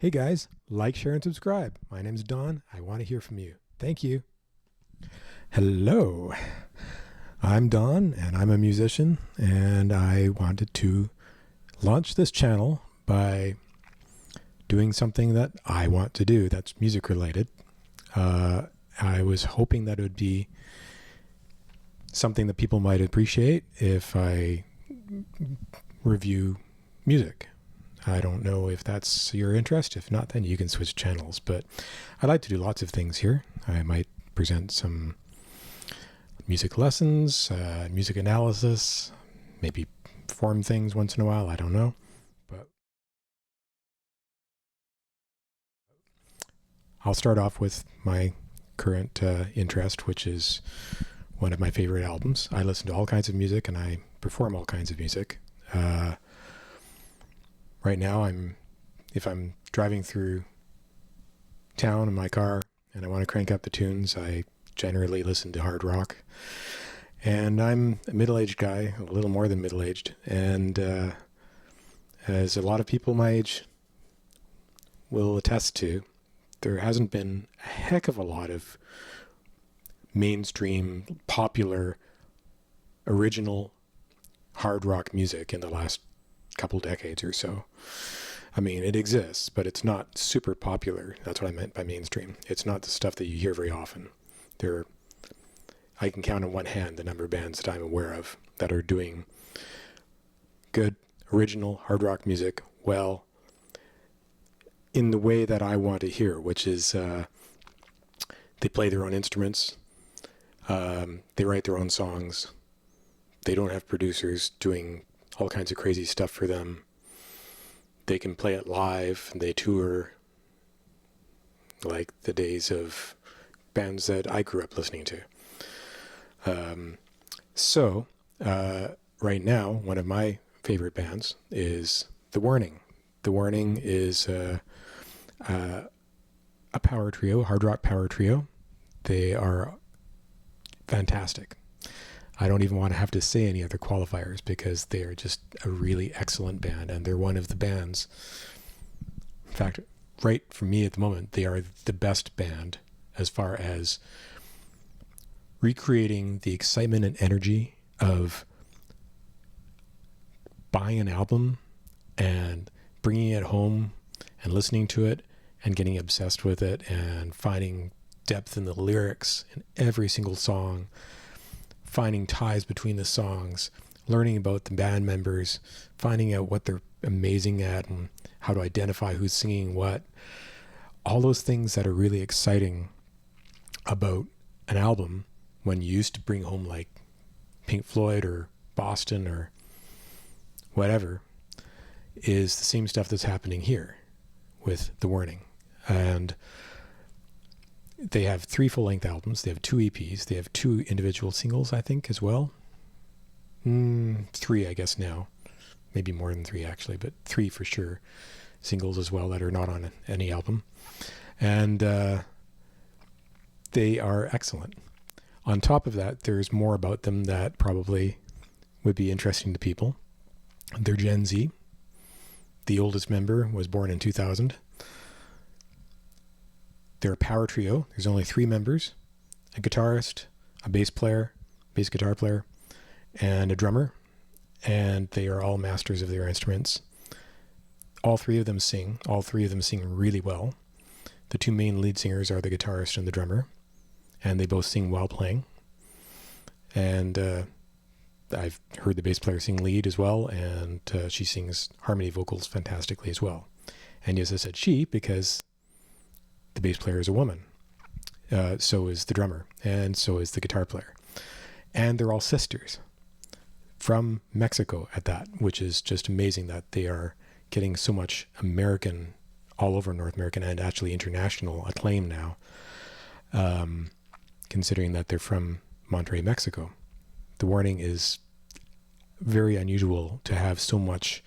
Hey guys, like, share, and subscribe. My name's Don. I want to hear from you. Thank you. Hello. I'm Don, and I'm a musician, and I wanted to launch this channel by doing something that I want to do that's music related. I was hoping that it would be something that people might appreciate if I review music. I don't know if that's your interest. If not, then you can switch channels. But I like to do lots of things here. I might present some music lessons, music analysis, maybe perform things once in a while. I don't know. But I'll start off with my current interest, which is one of my favorite albums. I listen to all kinds of music and I perform all kinds of music. Right now, if I'm driving through town in my car and I want to crank up the tunes, I generally listen to hard rock. And I'm a middle-aged guy, a little more than middle-aged, and as a lot of people my age will attest to, there hasn't been a heck of a lot of mainstream, popular, original hard rock music in the last couple decades or so. I mean, it exists, but it's not super popular. That's what I meant by mainstream. It's not the stuff that you hear very often. I can count on one hand the number of bands that I'm aware of that are doing good, original hard rock music well in the way that I want to hear, which is they play their own instruments, they write their own songs, they don't have producers doing all kinds of crazy stuff for them. They can play it live, they tour like the days of bands that I grew up listening to. Right now, one of my favorite bands is The Warning. The Warning is a power trio, hard rock power trio. They are fantastic. I don't even want to have to say any other qualifiers because they are just a really excellent band, and they're one of the bands. In fact, right for me at the moment, they are the best band as far as recreating the excitement and energy of buying an album and bringing it home and listening to it and getting obsessed with it and finding depth in the lyrics in every single song, finding ties between the songs, learning about the band members, finding out what they're amazing at and how to identify who's singing what. All those things that are really exciting about an album when you used to bring home like Pink Floyd or Boston or whatever is the same stuff that's happening here with The Warning. And they have 3 full-length albums. They have 2 EPs. They have 2 individual singles, I think, as well. 3, I guess now. Maybe more than 3, actually, but 3 for sure. Singles as well that are not on any album. And they are excellent. On top of that, there's more about them that probably would be interesting to people. They're Gen Z. The oldest member was born in 2000. They're a power trio. There's only 3 members, a guitarist, a bass guitar player, and a drummer. And they are all masters of their instruments. All 3 of them sing. All 3 of them sing really well. The 2 main lead singers are the guitarist and the drummer, and they both sing while playing. And I've heard the bass player sing lead as well, and she sings harmony vocals fantastically as well. And yes, I said she because the bass player is a woman. So is the drummer, and so is the guitar player. And they're all sisters from Mexico at that, which is just amazing that they are getting so much American, all over North American and actually international acclaim now, considering that they're from Monterrey, Mexico. The Warning is very unusual to have so much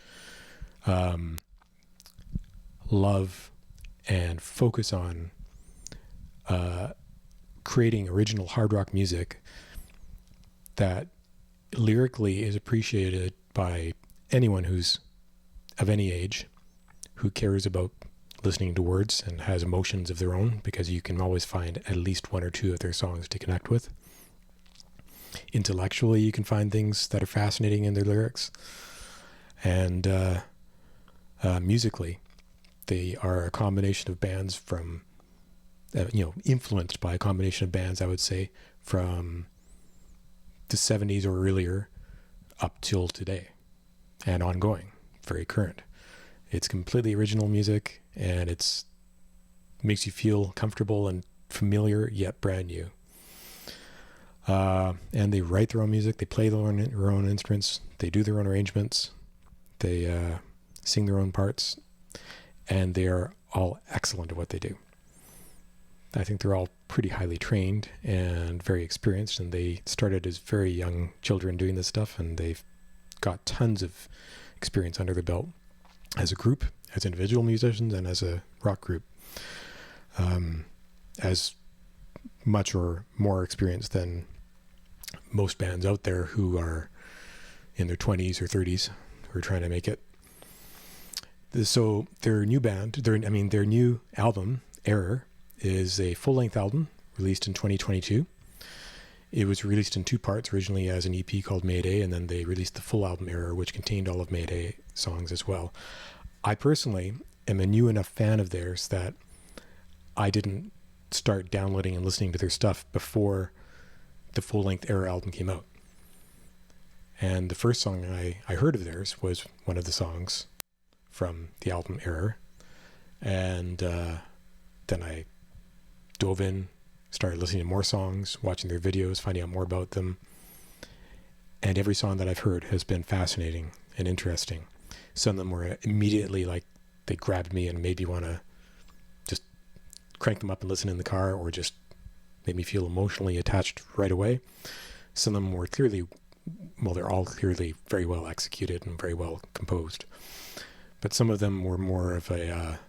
love and focus on creating original hard rock music that lyrically is appreciated by anyone who's of any age who cares about listening to words and has emotions of their own, because you can always find at least one or two of their songs to connect with. Intellectually, you can find things that are fascinating in their lyrics. And musically, they are a combination of bands from, influenced by a combination of bands, I would say, from the 70s or earlier up till today and ongoing, very current. It's completely original music, and it's makes you feel comfortable and familiar, yet brand new. And they write their own music, they play their own instruments, they do their own arrangements, they sing their own parts, and they are all excellent at what they do. I think they're all pretty highly trained and very experienced, and they started as very young children doing this stuff, and they've got tons of experience under their belt as a group, as individual musicians, and as a rock group. As much or more experienced than most bands out there who are in their 20s or 30s who are trying to make it. So their new album, Error, is a full-length album released in 2022. It was released in two parts, originally as an EP called Mayday, and then they released the full album Error, which contained all of Mayday songs as well. I personally am a new enough fan of theirs that I didn't start downloading and listening to their stuff before the full-length Error album came out. And the first song I heard of theirs was one of the songs from the album Error. And then I dove in, started listening to more songs, watching their videos, finding out more about them. And every song that I've heard has been fascinating and interesting. Some of them were immediately like they grabbed me and made me want to just crank them up and listen in the car, or just made me feel emotionally attached right away. Some of them were they're all clearly very well executed and very well composed. But some of them were more of a,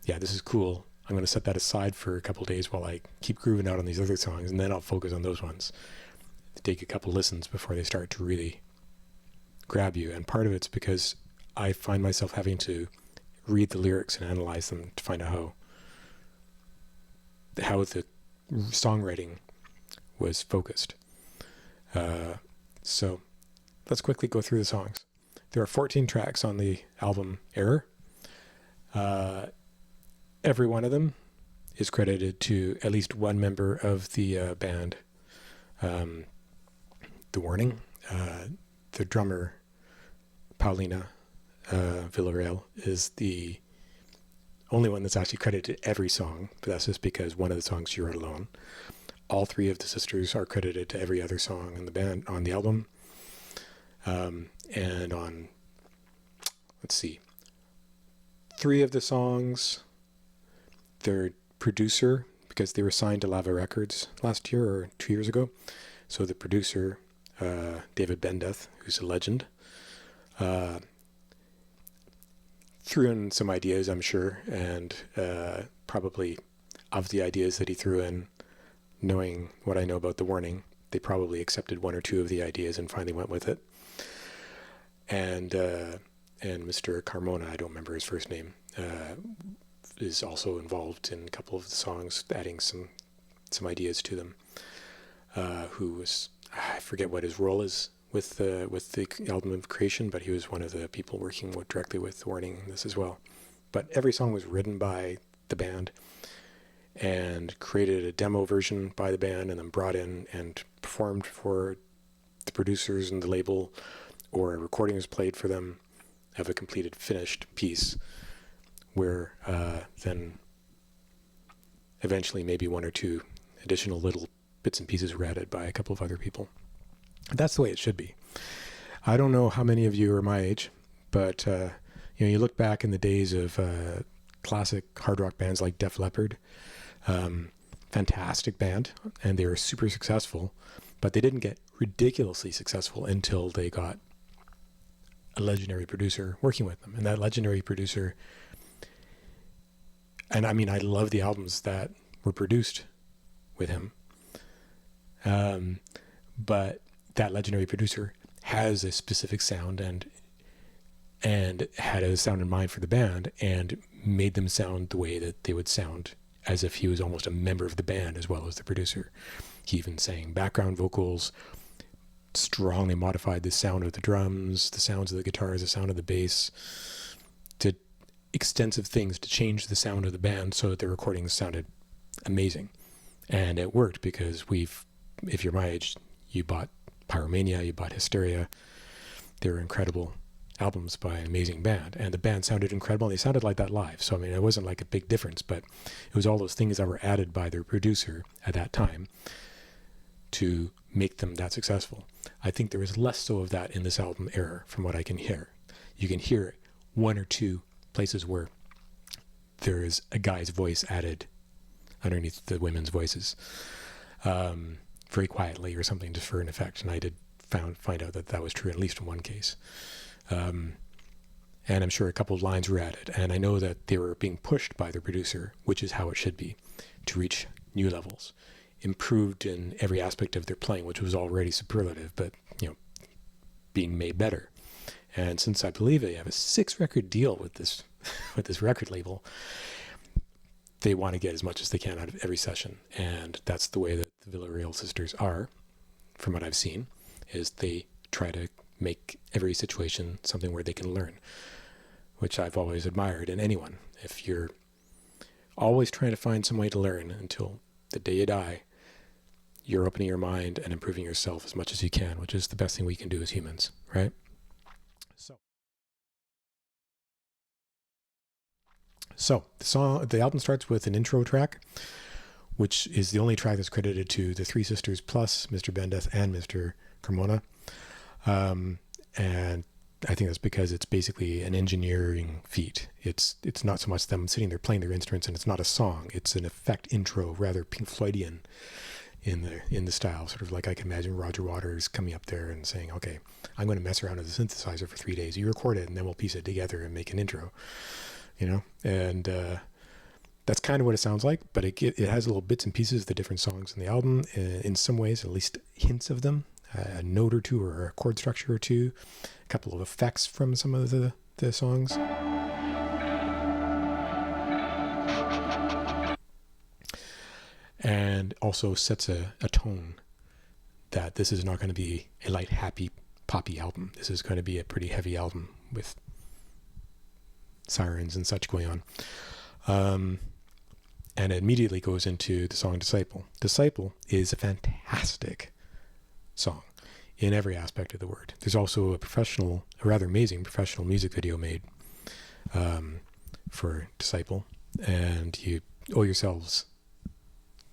this is cool. I'm going to set that aside for a couple of days while I keep grooving out on these other songs, and then I'll focus on those ones. Take a couple listens before they start to really grab you. And part of it's because I find myself having to read the lyrics and analyze them to find out how the songwriting was focused. So let's quickly go through the songs. There are 14 tracks on the album Error. Every one of them is credited to at least one member of the band. The Warning, the drummer, Paulina Villarreal, is the only one that's actually credited to every song, but that's just because one of the songs, You're Alone. All three of the sisters are credited to every other song in the band on the album. And on, three of the songs, their producer, because they were signed to Lava Records last year or 2 years ago. So the producer, David Bendeth, who's a legend, threw in some ideas, I'm sure, and probably of the ideas that he threw in, knowing what I know about The Warning, they probably accepted one or two of the ideas and finally went with it. And Mr. Carmona, I don't remember his first name, is also involved in a couple of the songs, adding some ideas to them. Who was, I forget what his role is with the album of creation, but he was one of the people working directly with The Warning in this as well. But every song was written by the band and created a demo version by the band, and then brought in and performed for the producers and the label, or a recording was played for them of a completed finished piece, where then eventually maybe one or two additional little bits and pieces were added by a couple of other people. That's the way it should be. I don't know how many of you are my age, but you look back in the days of classic hard rock bands like Def Leppard, fantastic band, and they were super successful, but they didn't get ridiculously successful until they got a legendary producer working with them. And that legendary producer, and I mean, I love the albums that were produced with him, but that legendary producer has a specific sound and had a sound in mind for the band, and made them sound the way that they would sound, as if he was almost a member of the band as well as the producer. He even sang background vocals, strongly modified the sound of the drums, the sounds of the guitars, the sound of the bass, did extensive things to change the sound of the band so that the recordings sounded amazing. And it worked because if you're my age, you bought Pyromania, you bought Hysteria. They were incredible albums by an amazing band, and the band sounded incredible, and they sounded like that live. So I mean, it wasn't like a big difference, but it was all those things that were added by their producer at that time to make them that successful. I think there is less so of that in this album era, from what I can hear. You can hear one or two places where there is a guy's voice added underneath the women's voices, very quietly or something, just for an effect. And I did find out that that was true in at least in one case. And I'm sure a couple of lines were added. And I know that they were being pushed by the producer, which is how it should be, to reach new levels, improved in every aspect of their playing, which was already superlative, but being made better. And since I believe they have a 6-record deal with this with this record label, they want to get as much as they can out of every session. And that's the way that the Villarreal sisters are, from what I've seen, is they try to make every situation something where they can learn, which I've always admired in anyone. If you're always trying to find some way to learn until the day you die, you're opening your mind and improving yourself as much as you can, which is the best thing we can do as humans, right? So the album starts with an intro track, which is the only track that's credited to the three sisters plus Mr. Bendeth and Mr. Carmona. And I think that's because it's basically an engineering feat. It's not so much them sitting there playing their instruments, and it's not a song. It's an effect intro, rather Pink Floydian in the style, sort of like I can imagine Roger Waters coming up there and saying, okay, I'm going to mess around with a synthesizer for 3 days. You record it, and then we'll piece it together and make an intro, and that's kind of what it sounds like, but it has little bits and pieces of the different songs in the album, in some ways, at least hints of them, a note or two or a chord structure or two, a couple of effects from some of the songs. And also sets a tone that this is not going to be a light, happy, poppy album. This is going to be a pretty heavy album with sirens and such going on. And it immediately goes into the song Disciple. Disciple is a fantastic song in every aspect of the word. There's also a rather amazing professional music video made for Disciple, and you owe yourselves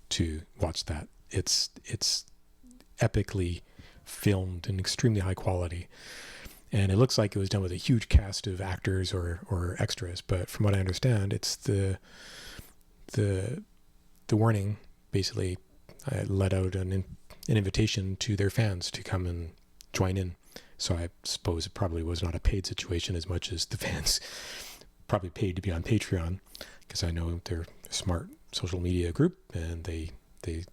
to watch that. It's epically filmed in extremely high quality, and it looks like it was done with a huge cast of actors or extras, but from what I understand, it's the Warning basically let out an invitation to their fans to come and join in. So I suppose it probably was not a paid situation as much as the fans probably paid to be on Patreon, because I know they're a smart social media group and they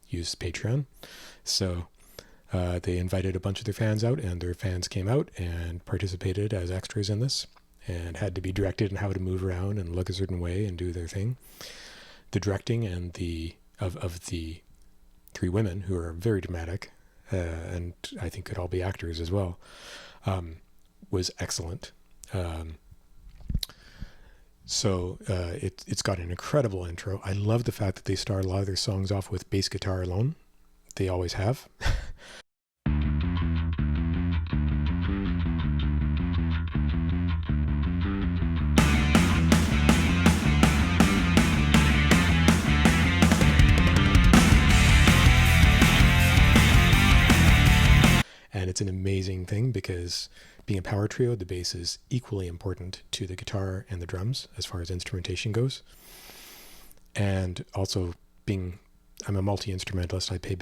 use Patreon. So they invited a bunch of their fans out, and their fans came out and participated as extras in this and had to be directed in how to move around and look a certain way and do their thing. The directing and of the three women, who are very dramatic, and I think could all be actors as well, was excellent. So it's got an incredible intro. I love the fact that they start a lot of their songs off with bass guitar alone. They always have. And it's an amazing thing because being a power trio, the bass is equally important to the guitar and the drums as far as instrumentation goes. And also I'm a multi-instrumentalist. I play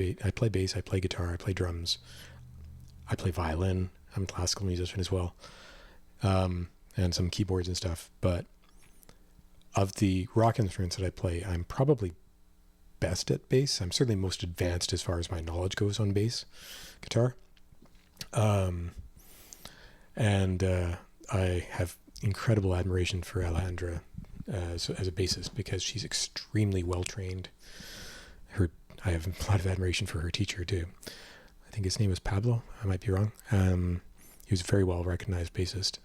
bass, I play guitar, I play drums, I play violin. I'm a classical musician as well, and some keyboards and stuff. But of the rock instruments that I play, I'm probably best at bass. I'm certainly most advanced as far as my knowledge goes on bass guitar. And I have incredible admiration for Alejandra as a bassist, because she's extremely well trained. I have a lot of admiration for her teacher too. I think his name was Pablo. I might be wrong. He was a very well recognized bassist.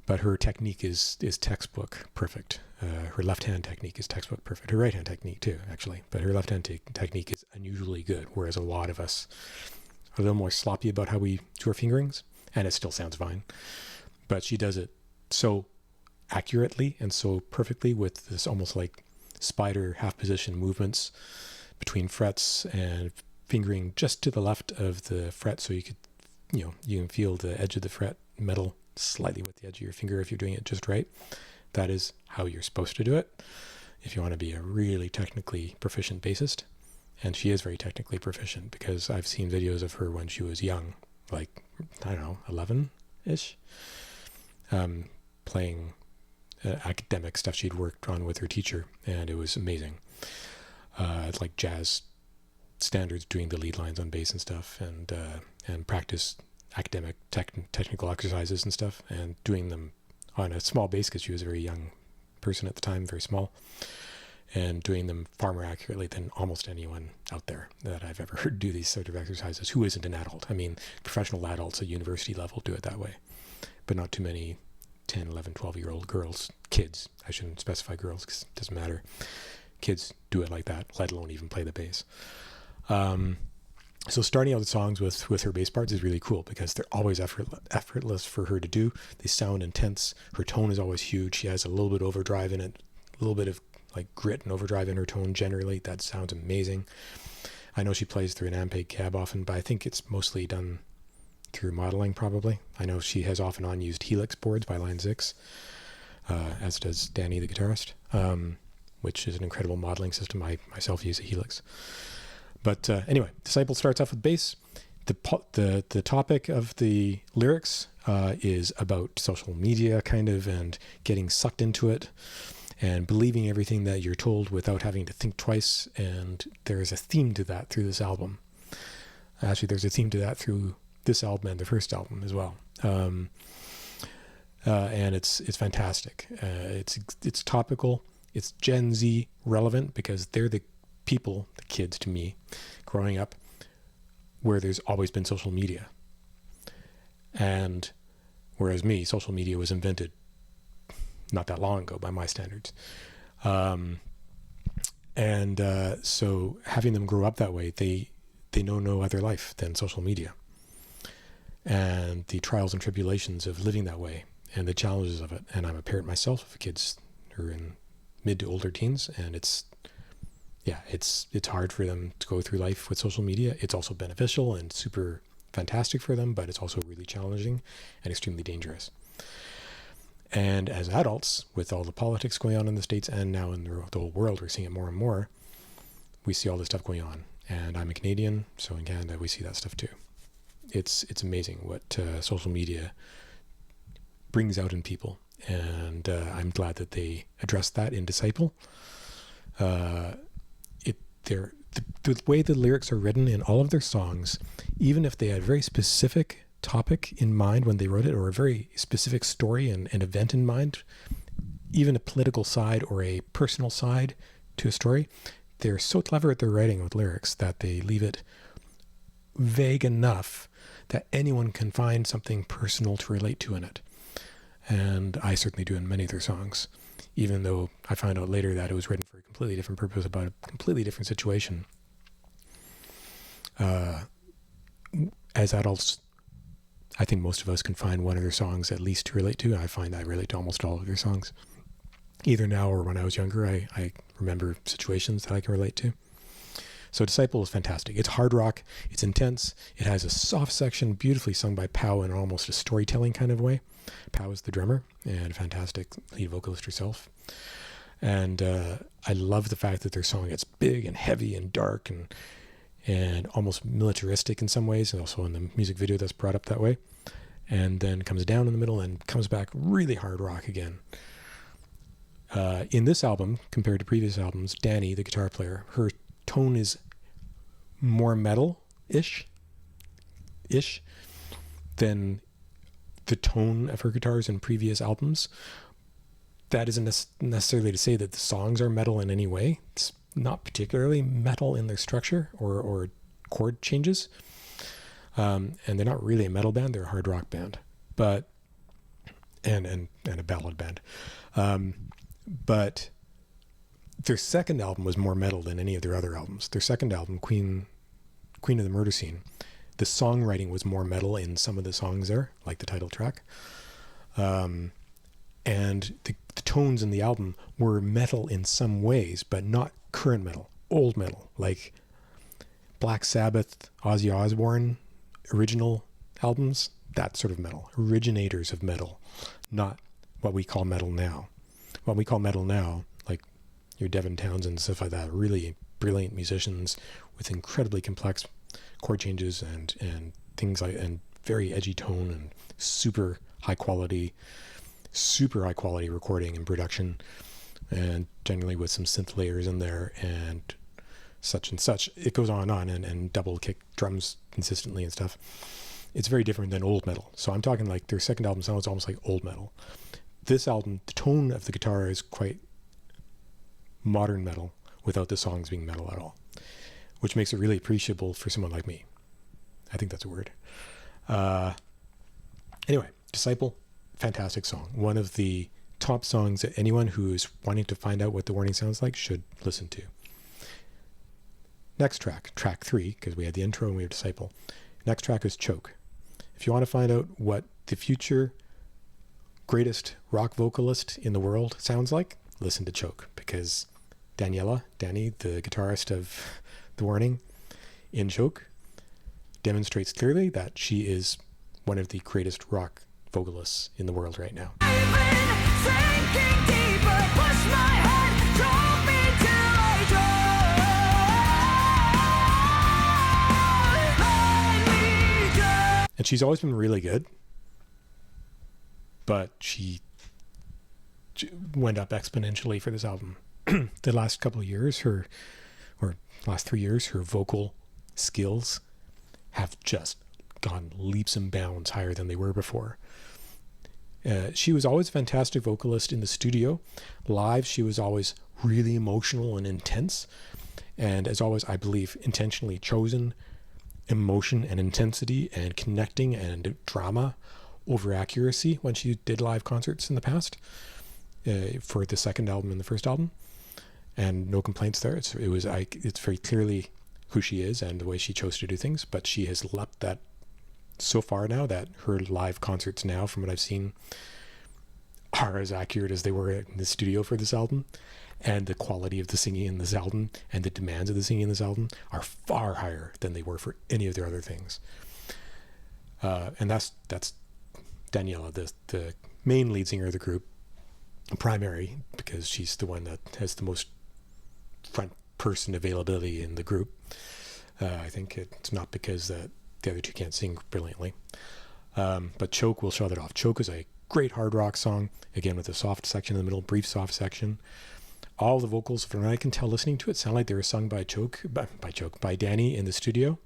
But her technique is textbook perfect. Her left-hand technique is textbook perfect. Her right-hand technique too, actually. But her left-hand technique is unusually good, whereas a lot of us are a little more sloppy about how we do our fingerings, and it still sounds fine. But she does it so accurately and so perfectly with this almost like spider half-position movements between frets and fingering just to the left of the fret, so you can feel the edge of the fret metal slightly with the edge of your finger if you're doing it just right. That is how you're supposed to do it if you want to be a really technically proficient bassist. And she is very technically proficient, because I've seen videos of her when she was young, like, I don't know, 11-ish, playing academic stuff she'd worked on with her teacher, and it was amazing. It's like jazz standards, doing the lead lines on bass and stuff, and practice academic technical exercises and stuff, and doing them on a small bass, because she was a very young person at the time, very small, and doing them far more accurately than almost anyone out there that I've ever heard do these sort of exercises who isn't an adult. I mean, professional adults at university level do it that way, but not too many 10, 11, 12-year-old kids. I shouldn't specify girls because it doesn't matter. Kids do it like that, let alone even play the bass. So starting out the songs with her bass parts is really cool, because they're always effortless for her to do. They sound intense. Her tone is always huge. She has a little bit of overdrive in it, a little bit of like grit and overdrive in her tone generally. That sounds amazing. I know she plays through an Ampeg cab often, but I think it's mostly done through modeling probably. I know she has off and on used Helix boards by Line 6, as does Danny the guitarist, which is an incredible modeling system. I myself use a Helix. But anyway, Disciple starts off with bass. The topic of the lyrics is about social media, kind of, and getting sucked into it and believing everything that you're told without having to think twice. And there is a theme to that through this album. Actually, there's a theme to that through this album and the first album as well. And it's fantastic. It's topical. It's Gen Z relevant, because they're the people, the kids to me, growing up where there's always been social media. And whereas me, social media was invented not that long ago by my standards. So having them grow up that way, they know no other life than social media, and the trials and tribulations of living that way, and the challenges of it. And I'm a parent myself of kids who are in mid to older teens, and it's hard for them to go through life with social media. It's also beneficial and super fantastic for them, but it's also really challenging and extremely dangerous. And as adults, with all the politics going on in the States and now in the whole world, we're seeing it more and more. We see all this stuff going on. And I'm a Canadian, so in Canada we see that stuff too. It's amazing what social media brings out in people. And I'm glad that they addressed that in Disciple. The way the lyrics are written in all of their songs, even if they had a very specific topic in mind when they wrote it, or a very specific story and event in mind, even a political side or a personal side to a story, they're so clever at their writing with lyrics that they leave it vague enough that anyone can find something personal to relate to in it. And I certainly do in many of their songs, even though I found out later that it was written for a completely different purpose about a completely different situation. As adults, I think most of us can find one of their songs at least to relate to. I find I relate to almost all of their songs. Either now or when I was younger, I remember situations that I can relate to. So Disciple is fantastic. It's hard rock. It's intense. It has a soft section, beautifully sung by Pau in almost a storytelling kind of way. Pau is the drummer and a fantastic lead vocalist herself. And I love the fact that their song gets big and heavy and dark and almost militaristic in some ways, and also in the music video that's brought up that way. And then comes down in the middle and comes back really hard rock again. In this album, compared to previous albums, Danny, the guitar player, her tone is more metal-ish than the tone of her guitars in previous albums. that isn't necessarily to say that the songs are metal in any way. It's not particularly metal in their structure or chord changes. And they're not really a metal band, they're a hard rock band. But and a ballad band. But their second album was more metal than any of their other albums. Their second album, Queen of the Murder Scene, the songwriting was more metal in some of the songs there, like the title track. And the tones in the album were metal in some ways, but not current metal, old metal, like Black Sabbath, Ozzy Osbourne, original albums, that sort of metal, originators of metal, not what we call metal now. What we call metal now, like your Devin Townsend and stuff like that, really brilliant musicians with incredibly complex chord changes and things like, and very edgy tone and super high quality recording and production, and generally with some synth layers in there and such. It goes on and double kick drums consistently and stuff. It's very different than old metal. So I'm talking like their second album sounds almost like old metal. This album, the tone of the guitar is quite modern metal without the songs being metal at all, which makes it really appreciable for someone like me. I think that's a word. Anyway, Disciple, fantastic song. One of the top songs that anyone who is wanting to find out what The Warning sounds like should listen to. Next track 3, because we had the intro and we have Disciple. Next track is Choke. If you want to find out what the future greatest rock vocalist in the world sounds like, listen to Choke, because Danny, the guitarist of The Warning in Choke, demonstrates clearly that she is one of the greatest rock vocalists in the world right now. And she's always been really good, but she went up exponentially for this album. The last couple of years, last 3 years, her vocal skills have just gone leaps and bounds higher than they were before. She was always a fantastic vocalist in the studio. Live, she was always really emotional and intense. And as always, I believe, intentionally chosen emotion and intensity and connecting and drama over accuracy when she did live concerts in the past, for the second album and the first album. And no complaints there. It's very clearly who she is and the way she chose to do things, but she has leapt that so far now that her live concerts now, from what I've seen, are as accurate as they were in the studio for this album. And the quality of the singing in this album and the demands of the singing in this album are far higher than they were for any of their other things. And that's Daniela, the main lead singer of the group, primary, because she's the one that has the most front person availability in the group. I think it's not because that the other two can't sing brilliantly. But Choke will show that off. Choke is a great hard rock song, again with a soft section in the middle, brief soft section. All the vocals, from what I can tell listening to it, sound like they were sung by Danny in the studio.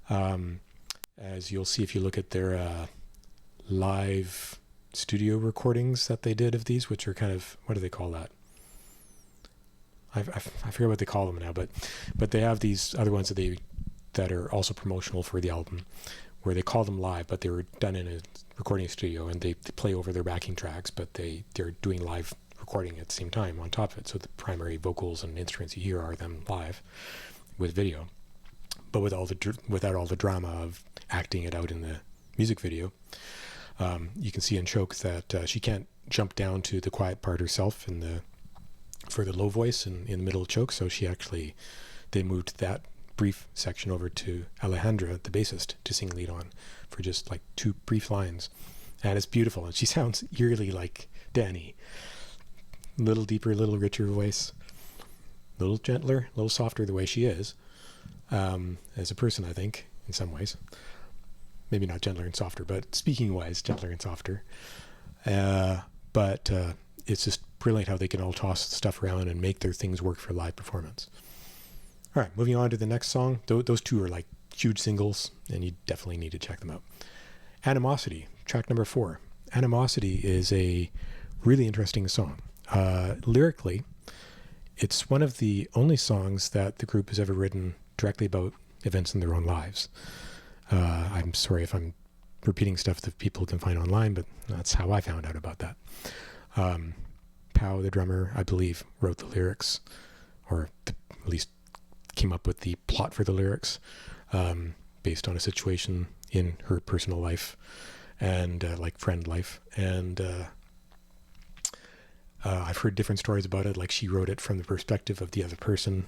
As you'll see if you look at their live studio recordings that they did of these, which are kind of, what do they call that? I forget what they call them now, but they have these other ones that are also promotional for the album, where they call them live, but they were done in a recording studio, and they play over their backing tracks, but they're doing live recording at the same time on top of it. So the primary vocals and instruments you hear are them live with video, but without all the drama of acting it out in the music video. You can see in Choke that she can't jump down to the quiet part herself for the low voice in the middle of Choke. So they moved that brief section over to Alejandra, the bassist, to sing lead on for just like 2 brief lines. And it's beautiful. And she sounds eerily like Danny. A little deeper, a little richer voice, a little gentler, a little softer the way she is, as a person, I think, in some ways. Maybe not gentler and softer, but speaking wise, gentler and softer. But it's just brilliant how they can all toss stuff around and make their things work for live performance. All right, moving on to the next song. Those two are like huge singles, and you definitely need to check them out. Animosity, track number 4. Animosity is a Really interesting song. Lyrically, it's one of the only songs that the group has ever written directly about events in their own lives. I'm sorry if I'm repeating stuff that people can find online, but that's how I found out about that. Pow, the drummer, I believe, wrote the lyrics, or at least came up with the plot for the lyrics, based on a situation in her personal life and like friend life. And I've heard different stories about it, like she wrote it from the perspective of the other person.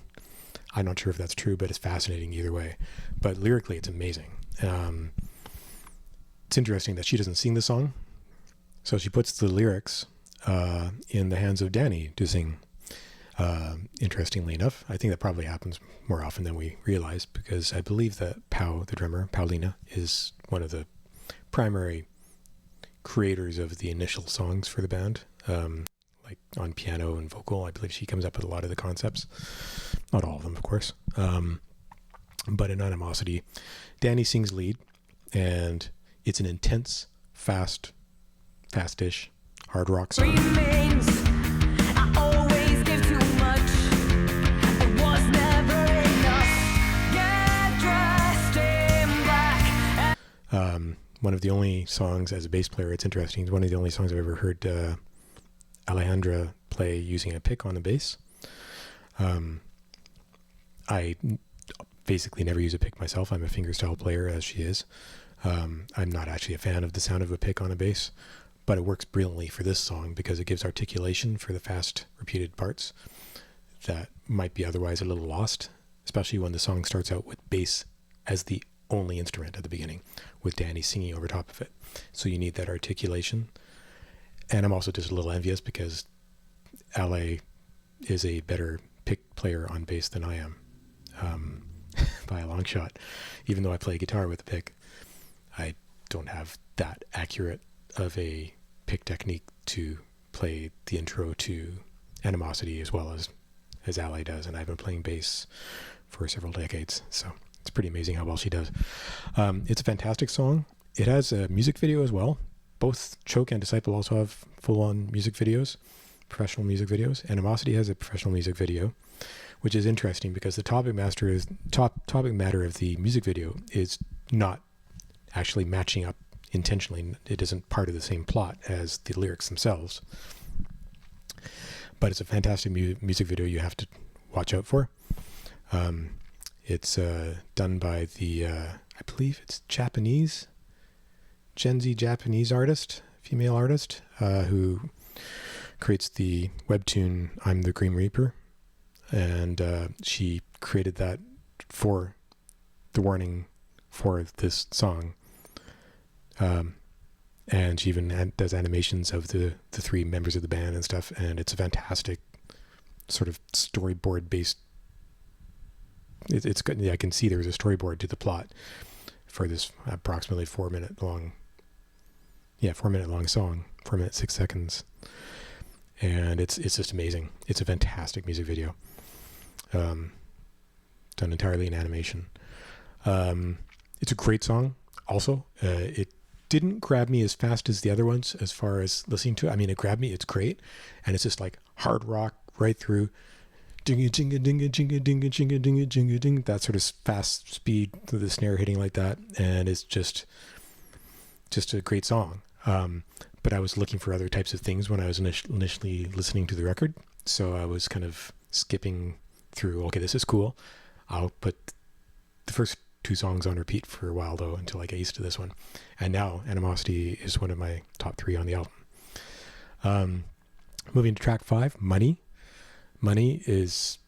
I'm not sure if that's true, but it's fascinating either way. But lyrically, it's amazing. It's interesting that she doesn't sing the song, so she puts the lyrics in the hands of Danny to sing. Interestingly enough, I think that probably happens more often than we realize, because I believe that Pow, the drummer, Paulina, is one of the primary creators of the initial songs for the band. Like on piano and vocal, I believe she comes up with a lot of the concepts. Not all of them, of course. But in Animosity, Danny sings lead, and it's an intense, fast-ish hard rock song. Remains, I always give too much. It was never enough. Get dressed in black. One of the only songs, as a bass player, it's interesting, it's one of the only songs I've ever heard Alejandra play using a pick on the bass. I basically never use a pick myself. I'm a fingerstyle player, as she is. I'm not actually a fan of the sound of a pick on a bass, but it works brilliantly for this song because it gives articulation for the fast repeated parts that might be otherwise a little lost, especially when the song starts out with bass as the only instrument at the beginning, with Danny singing over top of it. So you need that articulation. And I'm also just a little envious because Ale is a better pick player on bass than I am, by a long shot. Even though I play guitar with a pick, I don't have that accurate of a pick technique to play the intro to Animosity as well as Ale does. And I've been playing bass for several decades, so it's pretty amazing how well she does. It's a fantastic song. It has a music video as well. Both Choke and Disciple also have full-on music videos, professional music videos. Animosity has a professional music video, which is interesting because the topic matter of the music video is not actually matching up intentionally. It isn't part of the same plot as the lyrics themselves. But it's a fantastic music video you have to watch out for. It's done by the, I believe it's Gen Z Japanese artist, female artist, who creates the webtoon I'm the Grim Reaper. And she created that for the warning for this song. And she even does animations of the three members of the band and stuff. And it's a fantastic sort of storyboard based. It's good. Yeah, I can see there's a storyboard to the plot for this approximately 4 minute long song, 4 minutes, 6 seconds. And it's just amazing. It's a fantastic music video. Done entirely in animation. It's a great song. Also, it didn't grab me as fast as the other ones as far as listening to it. I mean, it grabbed me. It's great, and it's just like hard rock right through. Dinga jinga dinga jinga dinga jinga dinga jinga ding. That sort of fast speed to the snare hitting like that, and it's just a great song. But I was looking for other types of things when I was initially listening to the record, so I was kind of skipping through. Okay, this is cool. I'll put the first two songs on repeat for a while though until I get used to this one. And now Animosity is one of my top 3 on the album. Moving to track 5, Money. Money is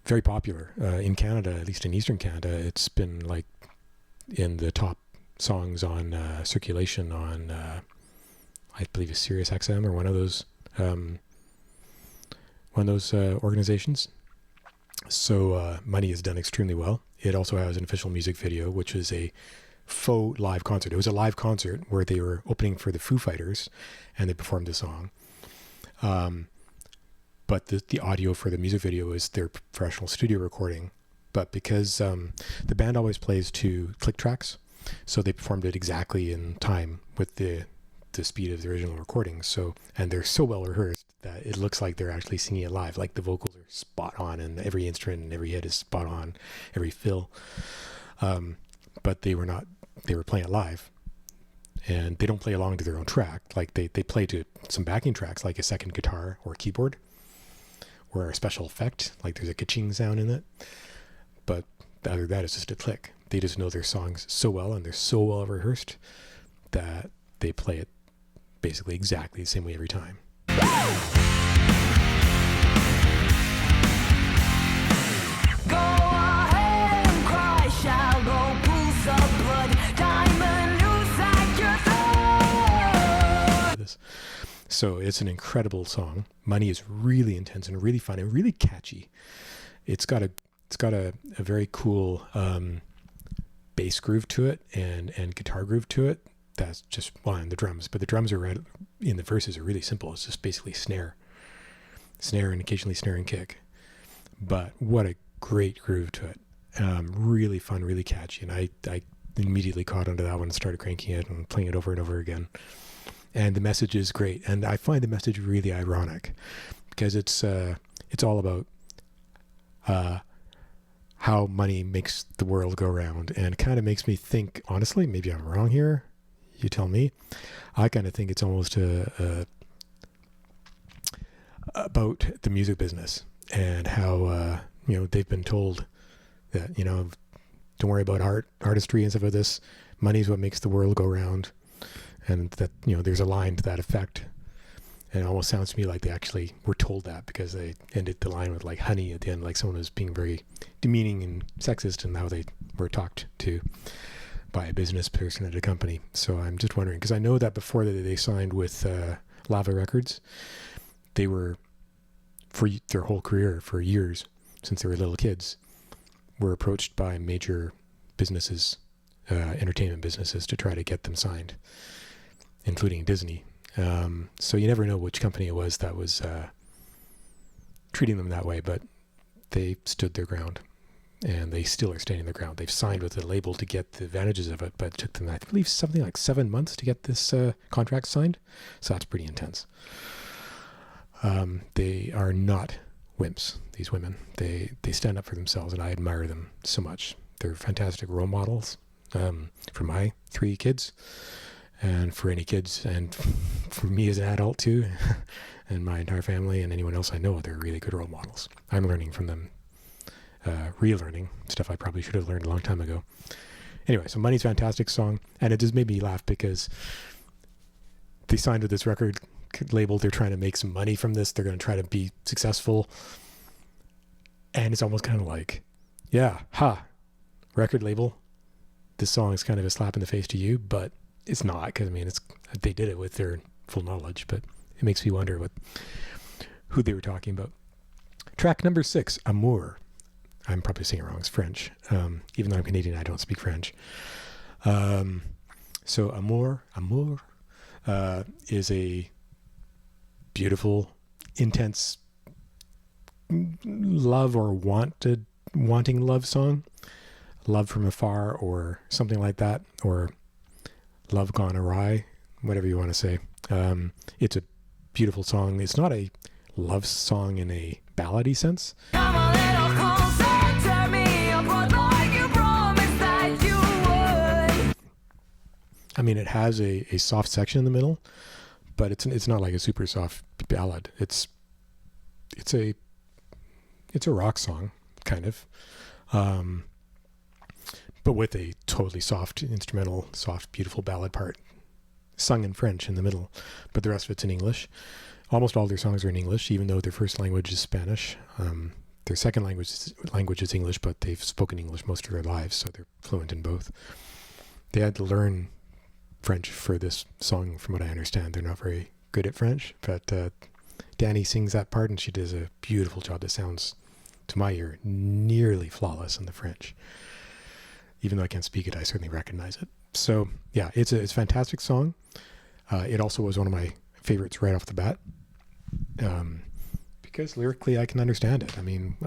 very popular in Canada, at least in Eastern Canada. It's been like in the top songs on circulation on I believe it's Sirius XM or one of those organizations. So Money has done extremely well. It also has an official music video, which is a faux live concert. It was a live concert where they were opening for the Foo Fighters and they performed the song. But the audio for the music video is their professional studio recording. But because the band always plays to click tracks, so they performed it exactly in time with the the speed of the original recordings. So, and they're so well rehearsed that it looks like they're actually singing it live. Like the vocals are spot on, and every instrument and every hit is spot on, every fill. But they were not. They were playing it live, and they don't play along to their own track. Like they play to some backing tracks, like a second guitar or a keyboard, or a special effect, like there's a ka-ching sound in it. But other than that, it's just a click. They just know their songs so well, and they're so well rehearsed that they play it basically exactly the same way every time. Go ahead and cry, shallow pools of blood, diamond ooze at your throat. So it's an incredible song. Money is really intense and really fun and really catchy. It's got a very cool bass groove to it and guitar groove to it. That's just one, the drums. But the drums are in the verses are really simple. It's just basically snare and occasionally snare and kick. But what a great groove to it. Really fun, really catchy. And I immediately caught onto that one and started cranking it and playing it over and over again. And the message is great. And I find the message really ironic because it's all about how money makes the world go round, and kind of makes me think, honestly, maybe I'm wrong here, you tell me, I kind of think it's almost about the music business and how they've been told that don't worry about artistry and stuff like this, money's what makes the world go round, and that there's a line to that effect. And it almost sounds to me like they actually were told that, because they ended the line with like honey at the end, like someone was being very demeaning and sexist in how they were talked to by a business person at a company. So I'm just wondering, because I know that before they signed with Lava Records, they were, for their whole career, for years, since they were little kids, were approached by major businesses, entertainment businesses, to try to get them signed, including Disney. So you never know which company it was that was treating them that way, but they stood their ground, and they still are standing their ground. They've signed with the label to get the advantages of it, but it took them, I believe, something like 7 months to get this contract signed. So that's pretty intense. They are not wimps, these women. They stand up for themselves, and I admire them so much. They're fantastic role models for my 3 kids. And for any kids, and for me as an adult too, and my entire family, and anyone else I know, they're really good role models. I'm learning from them, relearning stuff I probably should have learned a long time ago. Anyway, so Money's a fantastic song, and it just made me laugh because they signed with this record label. They're trying to make some money from this. They're going to try to be successful, and it's almost kind of like, yeah, record label, this song is kind of a slap in the face to you, but it's not, because they did it with their full knowledge, but it makes me wonder who they were talking about. Track number 6, Amour. I'm probably saying it wrong. It's French. Even though I'm Canadian, I don't speak French. So Amour is a beautiful, intense love or wanting love song. Love from afar, or something like that, or love gone awry, whatever you want to say. It's a beautiful song. It's not a love song in a ballady sense. Come a little closer to me, like you promised that you would. It has a soft section in the middle, but it's not like a super soft ballad. It's a rock song, kind of. But with a totally soft instrumental, soft, beautiful ballad part, sung in French in the middle, but the rest of it's in English. Almost all their songs are in English, even though their first language is Spanish. Their second language is English, but they've spoken English most of their lives, so they're fluent in both. They had to learn French for this song, from what I understand. They're not very good at French, but Danny sings that part, and she does a beautiful job that sounds, to my ear, nearly flawless in the French. Even though I can't speak it, I certainly recognize it. So yeah, it's a fantastic song. It also was one of my favorites right off the bat, because lyrically I can understand it.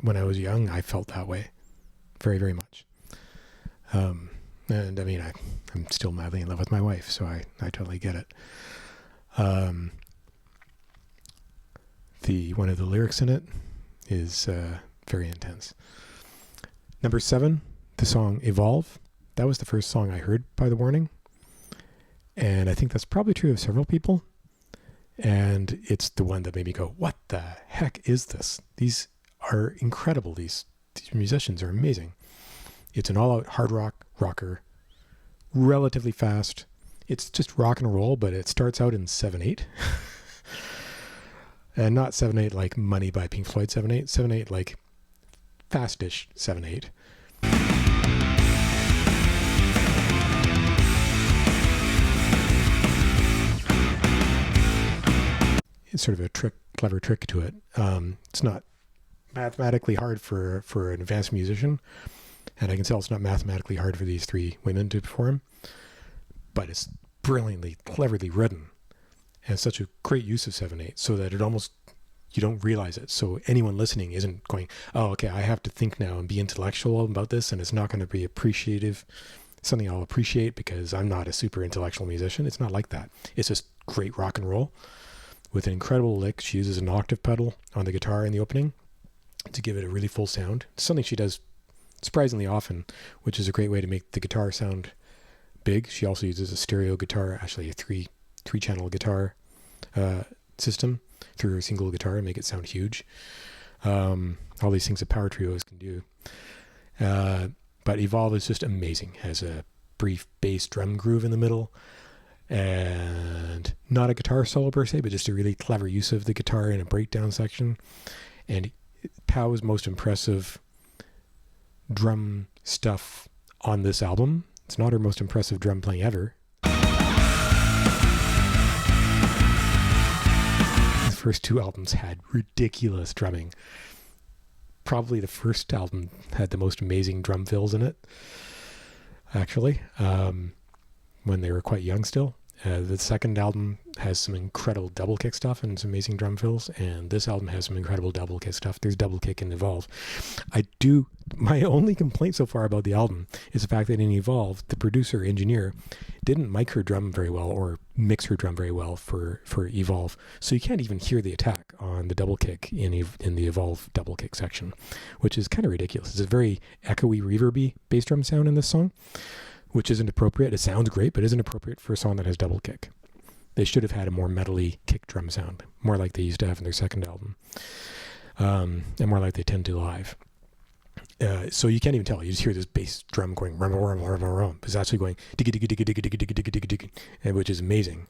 When I was young, I felt that way very, very much. And I'm still madly in love with my wife, so I totally get it. One of the lyrics in it is very intense. Number 7, the song Evolve. That was the first song I heard by The Warning. And I think that's probably true of several people. And it's the one that made me go, what the heck is this? These are incredible. These musicians are amazing. It's an all-out hard rocker, relatively fast. It's just rock and roll, but it starts out in 7/8. And not 7/8 like Money by Pink Floyd 7/8. 7/8 like fastish 7/8. It's sort of a clever trick to it. It's not mathematically hard for an advanced musician, and I can tell it's not mathematically hard for these 3 women to perform, but it's brilliantly, cleverly written, and such a great use of 7/8, so that it almost, you don't realize it. So anyone listening isn't going, oh, okay, I have to think now and be intellectual about this, and it's not going to be appreciative, something I'll appreciate because I'm not a super intellectual musician. It's not like that. It's just great rock and roll with an incredible lick. She uses an octave pedal on the guitar in the opening to give it a really full sound. It's something she does surprisingly often, which is a great way to make the guitar sound big. She also uses a stereo guitar, actually a three-channel guitar system through her single guitar and make it sound huge. All these things that power trios can do. But Evolve is just amazing. Has a brief bass drum groove in the middle, and not a guitar solo per se, but just a really clever use of the guitar in a breakdown section. And Pow's most impressive drum stuff on this album. It's not her most impressive drum playing ever. The first 2 albums had ridiculous drumming. Probably the first album had the most amazing drum fills in it, actually, when they were quite young still. The second album has some incredible double kick stuff and some amazing drum fills, and this album has some incredible double kick stuff. There's double kick in Evolve. My only complaint so far about the album is the fact that in Evolve, the producer engineer didn't mic her drum very well or mix her drum very well for Evolve, so you can't even hear the attack on the double kick in the Evolve double kick section, which is kind of ridiculous. It's a very echoey, reverby bass drum sound in this song, which isn't appropriate. It sounds great, but isn't appropriate for a song that has double kick. They should have had a more metally kick drum sound, more like they used to have in their second album, and more like they tend to live. So you can't even tell. You just hear this bass drum going rum rum rum rum. It's actually going digga digga digga digga digga digga digga digga, which is amazing.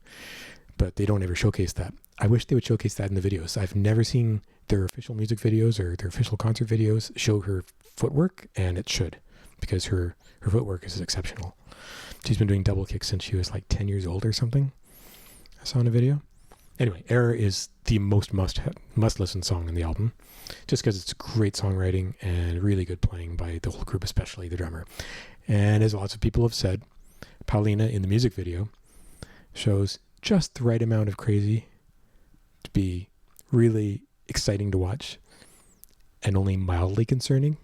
But they don't ever showcase that. I wish they would showcase that in the videos. I've never seen their official music videos or their official concert videos show her footwork, and it should, because her footwork is exceptional. She's been doing double kicks since she was like 10 years old or something. I saw in a video. Anyway, Error is the most must-listen song in the album, just because it's great songwriting and really good playing by the whole group, especially the drummer. And as lots of people have said, Paulina in the music video shows just the right amount of crazy to be really exciting to watch and only mildly concerning.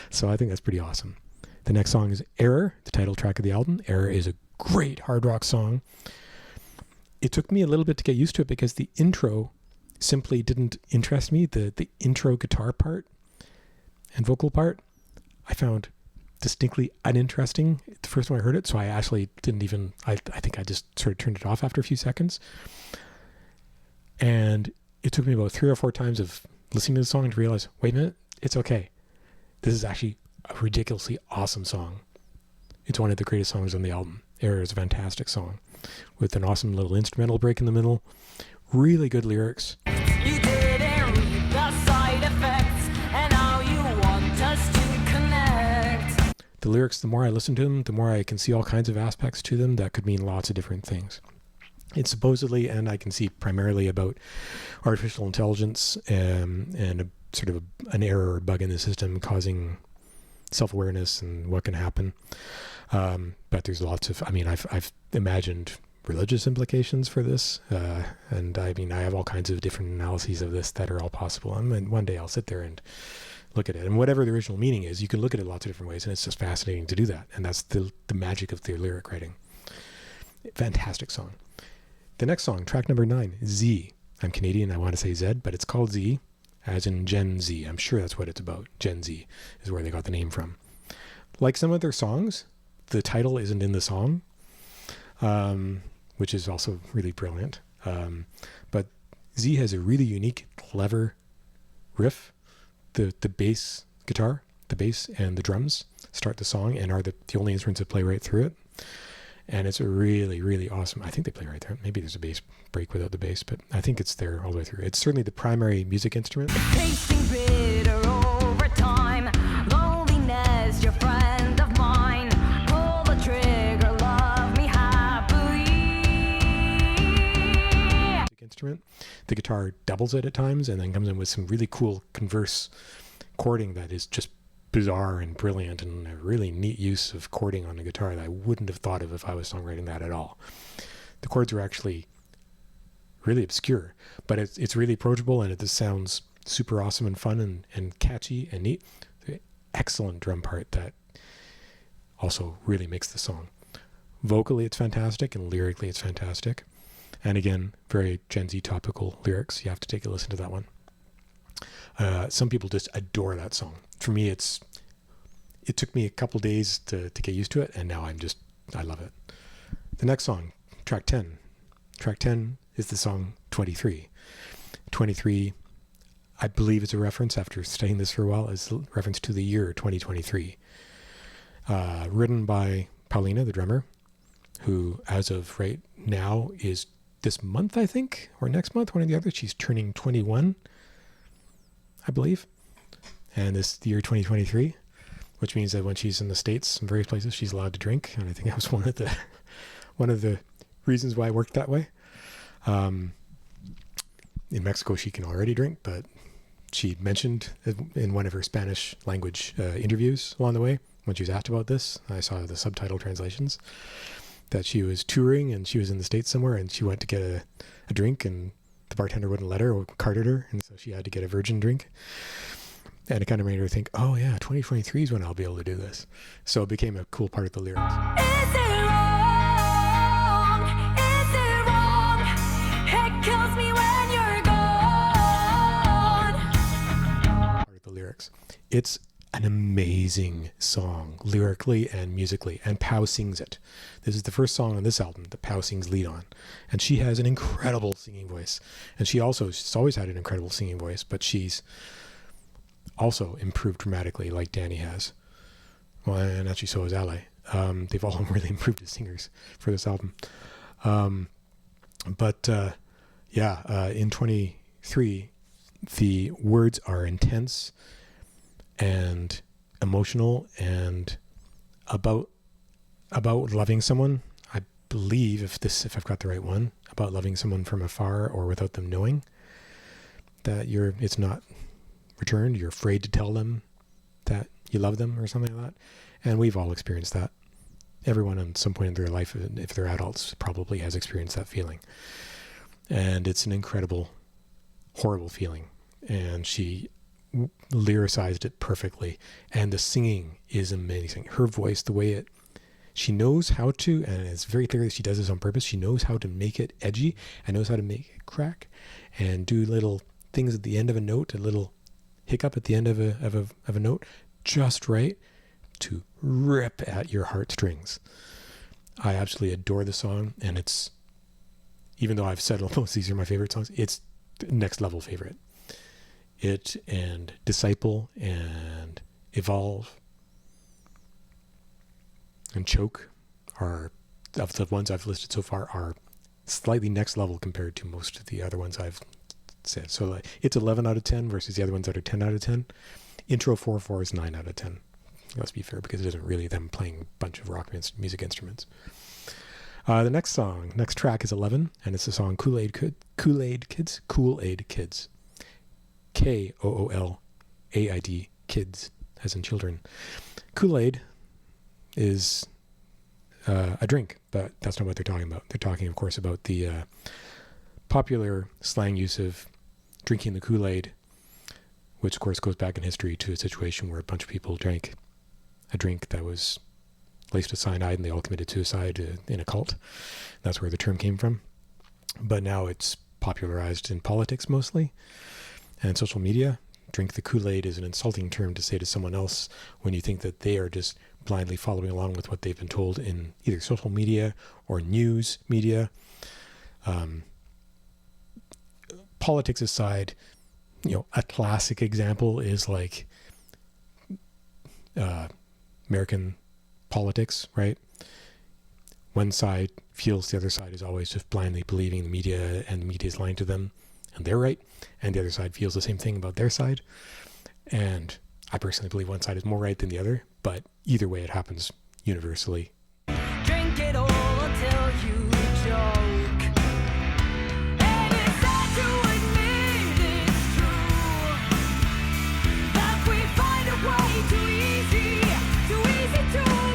So I think that's pretty awesome. The next song is Error, the title track of the album. Error is a great hard rock song. It took me a little bit to get used to it because the intro simply didn't interest me. The intro guitar part and vocal part I found distinctly uninteresting the first time I heard it, so I actually didn't even, I think I just sort of turned it off after a few seconds. And it took me about 3 or 4 times of listening to the song to realize, wait a minute, it's okay. This is actually a ridiculously awesome song. It's one of the greatest songs on the album. Error is a fantastic song with an awesome little instrumental break in the middle. Really good lyrics. You didn't read the side effects, and now you want us to connect. The lyrics, the more I listen to them, the more I can see all kinds of aspects to them that could mean lots of different things. It's supposedly, and I can see primarily, about artificial intelligence and a sort of an error or bug in the system causing self-awareness and what can happen. But there's lots of, I've imagined religious implications for this. And I have all kinds of different analyses of this that are all possible. And one day I'll sit there and look at it. And whatever the original meaning is, you can look at it lots of different ways. And it's just fascinating to do that. And that's the magic of their lyric writing. Fantastic song. The next song, track number 9, Z. I'm Canadian, I want to say Z, but it's called Z, as in Gen Z. I'm sure that's what it's about. Gen Z is where they got the name from. Like some of their songs, the title isn't in the song, which is also really brilliant. But Z has a really unique, clever riff. The bass guitar, the bass and the drums start the song and are the only instruments that play right through it. And it's a really, really awesome. I think they play right there. Maybe there's a bass break without the bass, but I think it's there all the way through. It's certainly the primary music instrument. Tasting bitter over time. Loneliness, your friend of mine. Pull the trigger, love me happily. Instrument. The guitar doubles it at times and then comes in with some really cool converse chording that is just bizarre and brilliant, and a really neat use of chording on the guitar that I wouldn't have thought of if I was songwriting that at all. The chords are actually really obscure, but it's really approachable, and it just sounds super awesome and fun and catchy and neat. Excellent drum part that also really makes the song. Vocally it's fantastic, and lyrically it's fantastic. And again, very Gen Z topical lyrics. You have to take a listen to that one. Some people just adore that song. For me, it took me a couple days to get used to it, and now I love it. The next song, track 10. Track 10 is the song 23. 23, I believe it's a reference, after studying this for a while, is a reference to the year 2023. Written by Paulina, the drummer, who, as of right now, is this month, I think, or next month, one or the other. She's turning 21, I believe. And this the year 2023, which means that when she's in the States, in various places, she's allowed to drink. And I think that was one of the reasons why it worked that way. In Mexico, she can already drink, but she mentioned in one of her Spanish language interviews along the way, when she was asked about this, I saw the subtitle translations, that she was touring and she was in the States somewhere, and she went to get a drink, and the bartender wouldn't let her or carded her, and so she had to get a virgin drink. And it kind of made her think, oh yeah, 2023 is when I'll be able to do this. So it became a cool part of the lyrics. Is it wrong? Is it wrong? It kills me when you're gone. Part of the lyrics. It's an amazing song, lyrically and musically, and Pau sings it. This is the first song on this album that Pau sings lead on, and she has an incredible singing voice. And she's always had an incredible singing voice, but she's also improved dramatically, like Danny has. Well, and actually so has Ale. They've all really improved as singers for this album. In 23, the words are intense and emotional and about loving someone. I believe, if I've got the right one, about loving someone from afar or without them knowing that it's not returned. You're afraid to tell them that you love them or something like that. And we've all experienced that. Everyone at some point in their life, if they're adults, probably has experienced that feeling. And it's an incredible, horrible feeling. And she lyricized it perfectly. And the singing is amazing. Her voice, the way she knows how to, and it's very clear that she does this on purpose, she knows how to make it edgy and knows how to make it crack and do little things at the end of a note, a little hiccup at the end of a note, just right to rip at your heartstrings. I absolutely adore the song, and it's, even though I've said almost these are my favorite songs, it's next level favorite. It and Disciple and Evolve and Choke are, of the ones I've listed so far, are slightly next level compared to most of the other ones I've said. So it's 11 out of 10 versus the other ones that are 10 out of 10. Intro 4/4 is 9 out of 10. Let's be fair, because it isn't really them playing a bunch of rock music instruments. The next track is 11, and it's the song Kool-Aid Kids. Koolaid, kids, as in children. Kool-Aid is a drink, but that's not what they're talking about. They're talking, of course, about the popular slang use of drinking the Kool-Aid, which, of course, goes back in history to a situation where a bunch of people drank a drink that was laced with cyanide, and they all committed suicide in a cult. That's where the term came from. but now it's popularized in politics mostly and social media. Drink the Kool-Aid is an insulting term to say to someone else when you think that they are just blindly following along with what they've been told in either social media or news media. Politics aside, a classic example is like American politics, right? One side feels the other side is always just blindly believing the media, and the media is lying to them, and they're right. And the other side feels the same thing about their side. And I personally believe one side is more right than the other, but either way, it happens universally. Drink it all until you choke. And it's sad to admit it's true that we find a way too easy to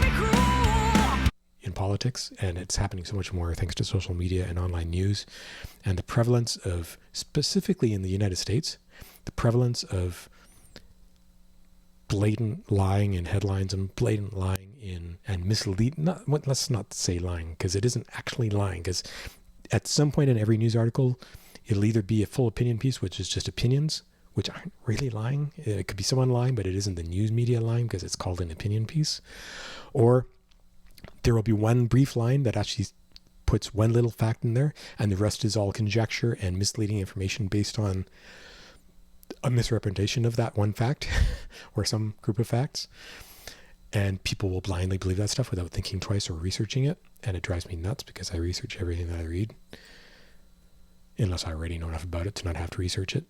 be cruel. In politics, and it's happening so much more thanks to social media and online news, and the prevalence of, specifically in the United States, the prevalence of blatant lying in headlines and blatant lying in and let's not say lying, because it isn't actually lying, because at some point in every news article it'll either be a full opinion piece, which is just opinions, which aren't really lying. It could be someone lying, but it isn't the news media lying because it's called an opinion piece. Or there will be one brief line that actually puts one little fact in there, and the rest is all conjecture and misleading information based on a misrepresentation of that one fact or some group of facts. And people will blindly believe that stuff without thinking twice or researching it. And it drives me nuts because I research everything that I read, unless I already know enough about it to not have to research it.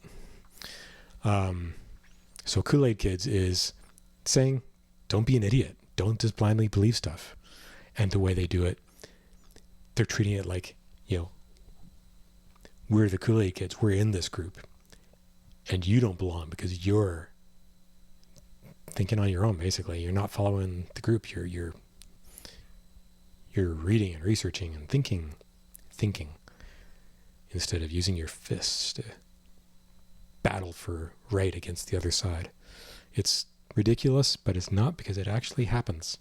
So Kool-Aid Kids is saying, don't be an idiot. Don't just blindly believe stuff. And the way they do it, they're treating it like, we're the Kool-Aid Kids. We're in this group. And you don't belong because you're thinking on your own, basically. You're not following the group. You're reading and researching and thinking instead of using your fists to battle for right against the other side. It's ridiculous, but it's not, because it actually happens.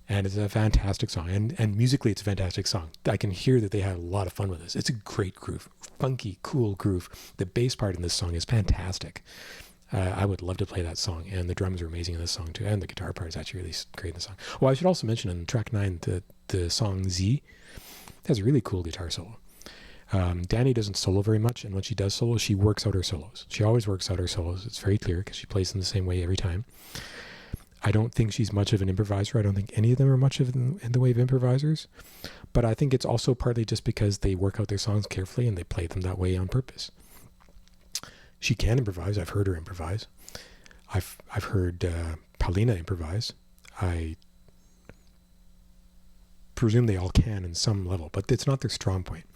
And it's a fantastic song. And musically, it's a fantastic song. I can hear that they had a lot of fun with this. It's a great groove. Funky, cool groove. The bass part in this song is fantastic. I would love to play that song. And the drums are amazing in this song, too. And the guitar part is actually really great in the song. Well, I should also mention in track 9, the song Z has a really cool guitar solo. Dani doesn't solo very much. And when she does solo, she works out her solos. She always works out her solos. It's very clear because she plays them the same way every time. I don't think she's much of an improviser. I don't think any of them are much of in the way of improvisers. But I think it's also partly just because they work out their songs carefully and they play them that way on purpose. She can improvise. I've heard her improvise. I've heard Paulina improvise. I presume they all can in some level, but it's not their strong point.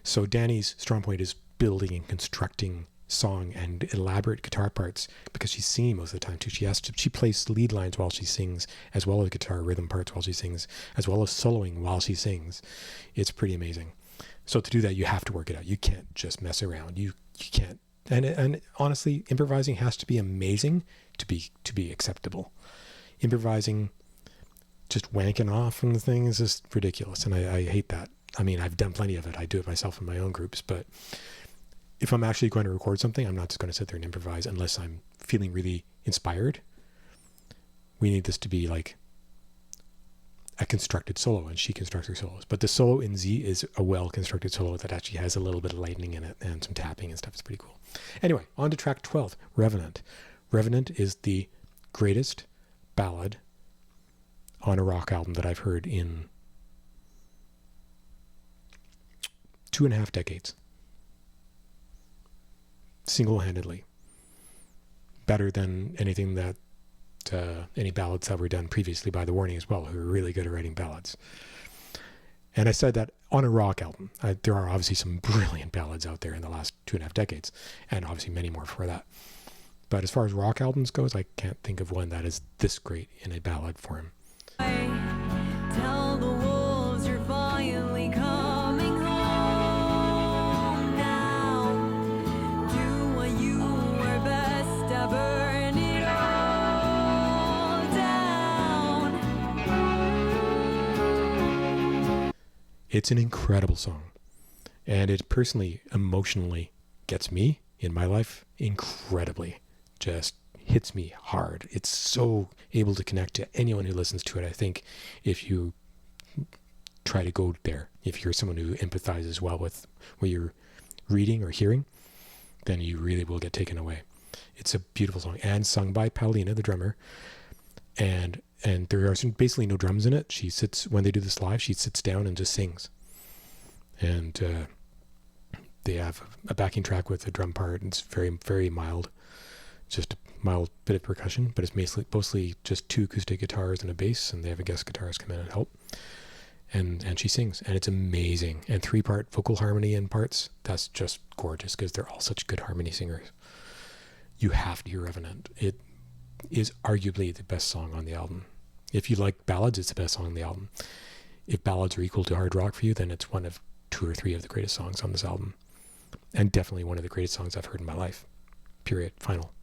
So Dani's strong point is building and constructing song and elaborate guitar parts, because she's singing most of the time too. She plays lead lines while she sings, as well as guitar rhythm parts while she sings, as well as soloing while she sings. It's pretty amazing. So to do that, you have to work it out. You can't just mess around. You can't. And honestly, improvising has to be amazing to be acceptable. Improvising, just wanking off on the thing, is just ridiculous, and I hate that. I mean, I've done plenty of it. I do it myself in my own groups, but if I'm actually going to record something, I'm not just going to sit there and improvise unless I'm feeling really inspired. We need this to be like a constructed solo, and she constructs her solos. But the solo in Z is a well-constructed solo that actually has a little bit of lightning in it and some tapping and stuff. It's pretty cool. Anyway, on to track 12, Revenant. Revenant is the greatest ballad on a rock album that I've heard in 2.5 decades. Single-handedly. Better than anything that any ballads that were done previously by The Warning as well, who are really good at writing ballads. And I said that on a rock album. There are obviously some brilliant ballads out there in the last 2.5 decades, and obviously many more before that. But as far as rock albums goes, I can't think of one that is this great in a ballad form. Tell the wolves you're finally coming home now. Do what you were best at, burn it all down. It's an incredible song. And it personally, emotionally gets me in my life incredibly. Just hits me hard. It's so able to connect to anyone who listens to it. I think if you try to go there, if you're someone who empathizes well with what you're reading or hearing, then you really will get taken away. It's a beautiful song, and sung by Paulina, the drummer. And there are basically no drums in it. She sits, when they do this live, she sits down and just sings. And they have a backing track with a drum part, and it's very, very mild. Just a mild bit of percussion, but it's mostly just 2 acoustic guitars and a bass, and they have a guest guitarist come in and help. And she sings, and it's amazing. And 3-part vocal harmony in parts, that's just gorgeous, because they're all such good harmony singers. You have to hear Revenant. It is arguably the best song on the album. If you like ballads, it's the best song on the album. If ballads are equal to hard rock for you, then it's one of 2 or 3 of the greatest songs on this album. And definitely one of the greatest songs I've heard in my life. Period. Final.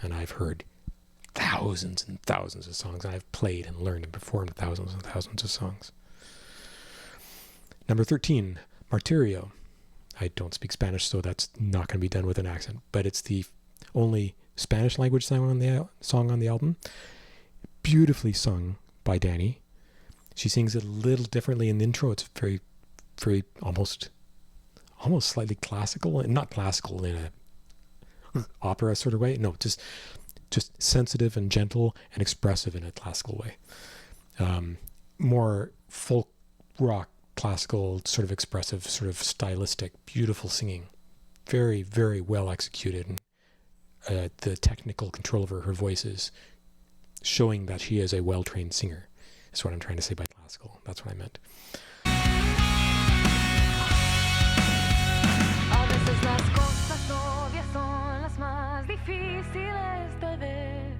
And I've heard thousands and thousands of songs. And I've played and learned and performed thousands and thousands of songs. Number 13, Martirio. I don't speak Spanish, so that's not going to be done with an accent. But it's the only Spanish language song on the album. Beautifully sung by Dani. She sings it a little differently in the intro. It's very, very almost slightly classical, and not classical in a opera sort of way. No, just sensitive and gentle and expressive in a classical way. More folk rock, classical, sort of expressive, sort of stylistic, beautiful singing. Very, very well executed. And the technical control over her voice is showing that she is a well-trained singer. Is what I'm trying to say by classical. That's what I meant. A veces las cosas obvias son las más difíciles de ver.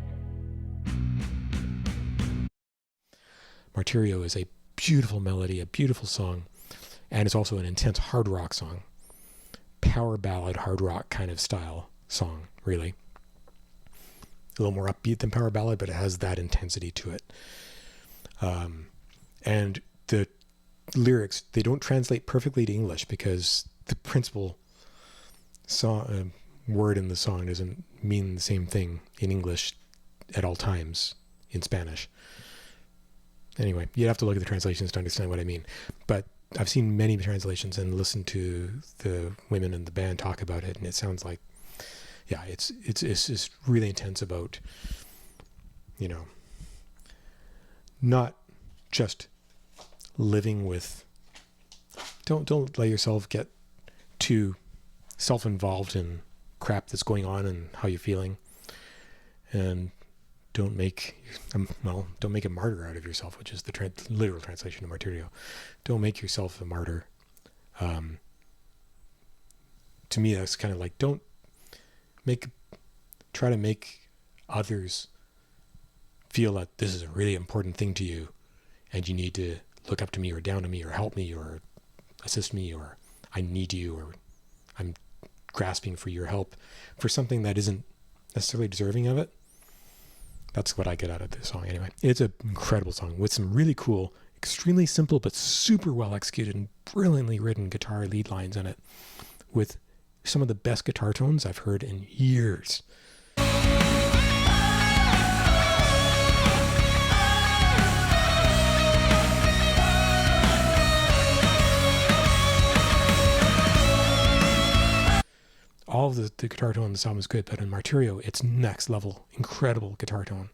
Martirio is a beautiful melody, a beautiful song, and it's also an intense hard rock song. Power ballad, hard rock kind of style song, really. A little more upbeat than power ballad, but it has that intensity to it. And the lyrics, they don't translate perfectly to English because the principal word in the song doesn't mean the same thing in English at all times in Spanish. Anyway, you'd have to look at the translations to understand what I mean. But I've seen many translations and listened to the women in the band talk about it, and it sounds like, yeah, it's just really intense about, not just living with. Don't let yourself get too self-involved in crap that's going on and how you're feeling, and don't make a martyr out of yourself, which is the literal translation of martyrio. Don't make yourself a martyr. To me, that's kind of like, don't try to make others feel that this is a really important thing to you and you need to look up to me or down to me or help me or assist me or I need you or I'm grasping for your help for something that isn't necessarily deserving of it. That's what I get out of this song anyway. It's an incredible song with some really cool, extremely simple but super well executed and brilliantly written guitar lead lines in it with some of the best guitar tones I've heard in years. All of the guitar tone in this album is good, but in Martirio, it's next level, incredible guitar tone,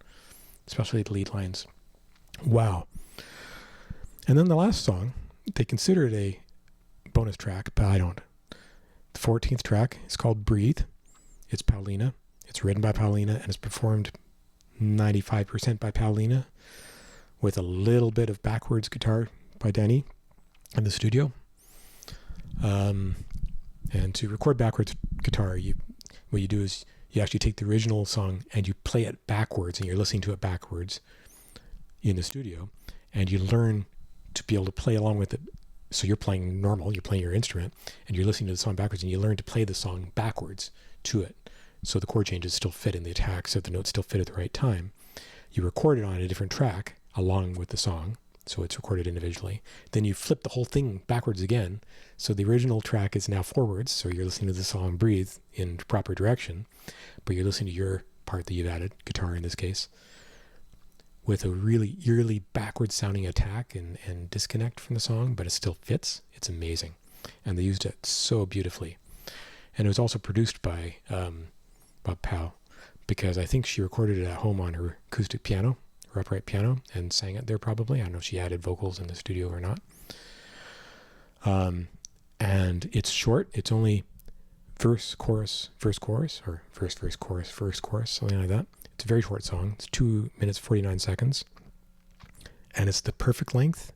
especially the lead lines. Wow. And then the last song, they consider it a bonus track, but I don't. The 14th track is called Breathe. It's Paulina. It's written by Paulina, and it's performed 95% by Paulina with a little bit of backwards guitar by Dani in the studio. And to record backwards guitar, what you do is you actually take the original song and you play it backwards, and you're listening to it backwards in the studio, and you learn to be able to play along with it. So you're playing normal, you're playing your instrument, and you're listening to the song backwards, and you learn to play the song backwards to it. So the chord changes still fit in the attack, so the notes still fit at the right time. You record it on a different track along with the song, so it's recorded individually. Then you flip the whole thing backwards again, so the original track is now forwards, so you're listening to the song Breathe in proper direction, but you're listening to your part that you've added, guitar in this case, with a really eerily backwards sounding attack and disconnect from the song, but it still fits. It's amazing. And they used it so beautifully. And it was also produced by Bob Powell, because I think she recorded it at home on her acoustic piano, her upright piano, and sang it there probably. I don't know if she added vocals in the studio or not. And it's short. It's only verse, chorus, or verse, chorus, something like that. It's a very short song. It's 2 minutes, 49 seconds. And it's the perfect length.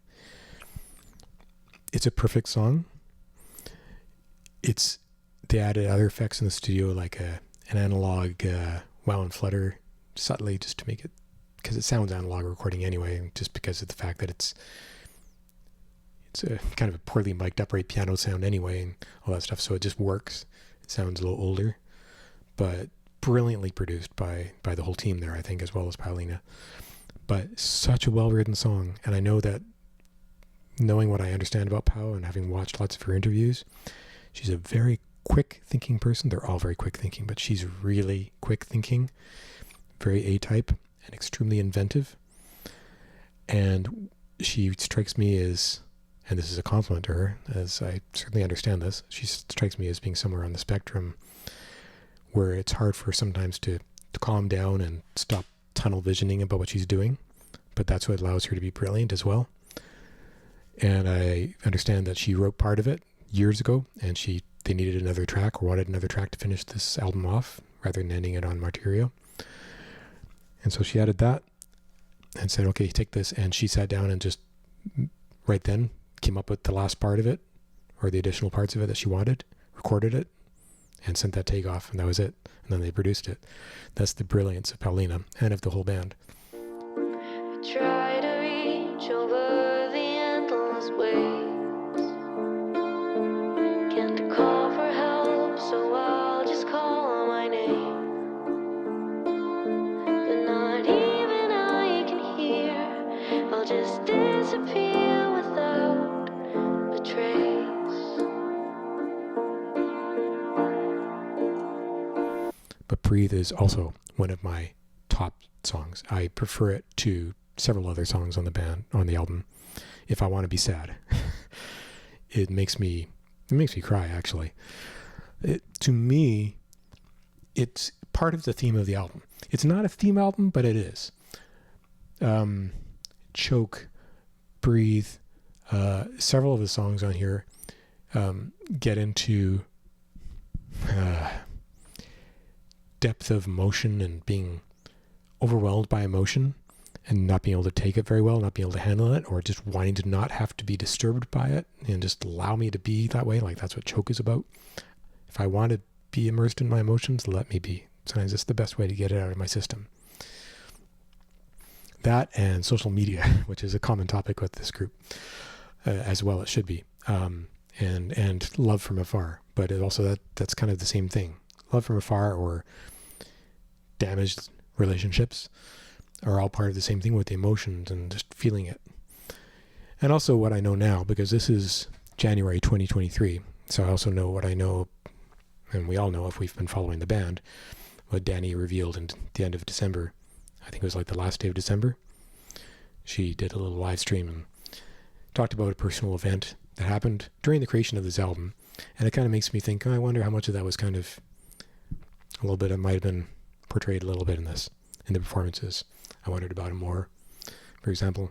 It's a perfect song. They added other effects in the studio, like an analog wow and flutter, subtly, just to make it, because it sounds analog recording anyway, just because of the fact that it's a kind of a poorly mic'd upright piano sound anyway, and all that stuff. So it just works. It sounds a little older, but brilliantly produced by the whole team there, I think, as well as Paulina. But such a well-written song. And I know that, knowing what I understand about Pau and having watched lots of her interviews, she's a very quick thinking person. They're all very quick thinking, but she's really quick thinking, very A-type, and extremely inventive. And she strikes me as, and this is a compliment to her, as I certainly understand this, she strikes me as being somewhere on the spectrum where it's hard for her sometimes to calm down and stop tunnel visioning about what she's doing, but that's what allows her to be brilliant as well. And I understand that she wrote part of it years ago, and they needed another track, or wanted another track to finish this album off, rather than ending it on Martyrio. And so she added that and said, okay, take this. And she sat down and just right then came up with the last part of it, or the additional parts of it that she wanted, recorded it, and sent that take off, and that was it. And then they produced it. That's the brilliance of Paulina and of the whole band. Try to reach over the endless waves. Can't call for help, so I'll just call my name. But not even I can hear. I'll just disappear without a trace. But Breathe is also one of my top songs. I prefer it to several other songs on the album. If I want to be sad, it makes me cry, actually. To me, it's part of the theme of the album. It's not a theme album, but it is. Choke, Breathe, several of the songs on here get into depth of emotion and being overwhelmed by emotion and not being able to take it very well, not being able to handle it, or just wanting to not have to be disturbed by it and just allow me to be that way. Like, that's what Choke is about. If I want to be immersed in my emotions, let me be. Sometimes it's the best way to get it out of my system. That and social media, which is a common topic with this group, as well it should be, and Love from Afar. But it also that's kind of the same thing. Love from Afar or damaged relationships are all part of the same thing with the emotions and just feeling it. And also what I know now, because this is January 2023, so I also know what I know, and we all know if we've been following the band, what Danny revealed in the end of December. I think it was like the last day of December. She did a little live stream and talked about a personal event that happened during the creation of this album. And it kind of makes me think, I wonder how much of that was kind of a little bit, it might have been portrayed a little bit in the performances. I wondered about it more, for example.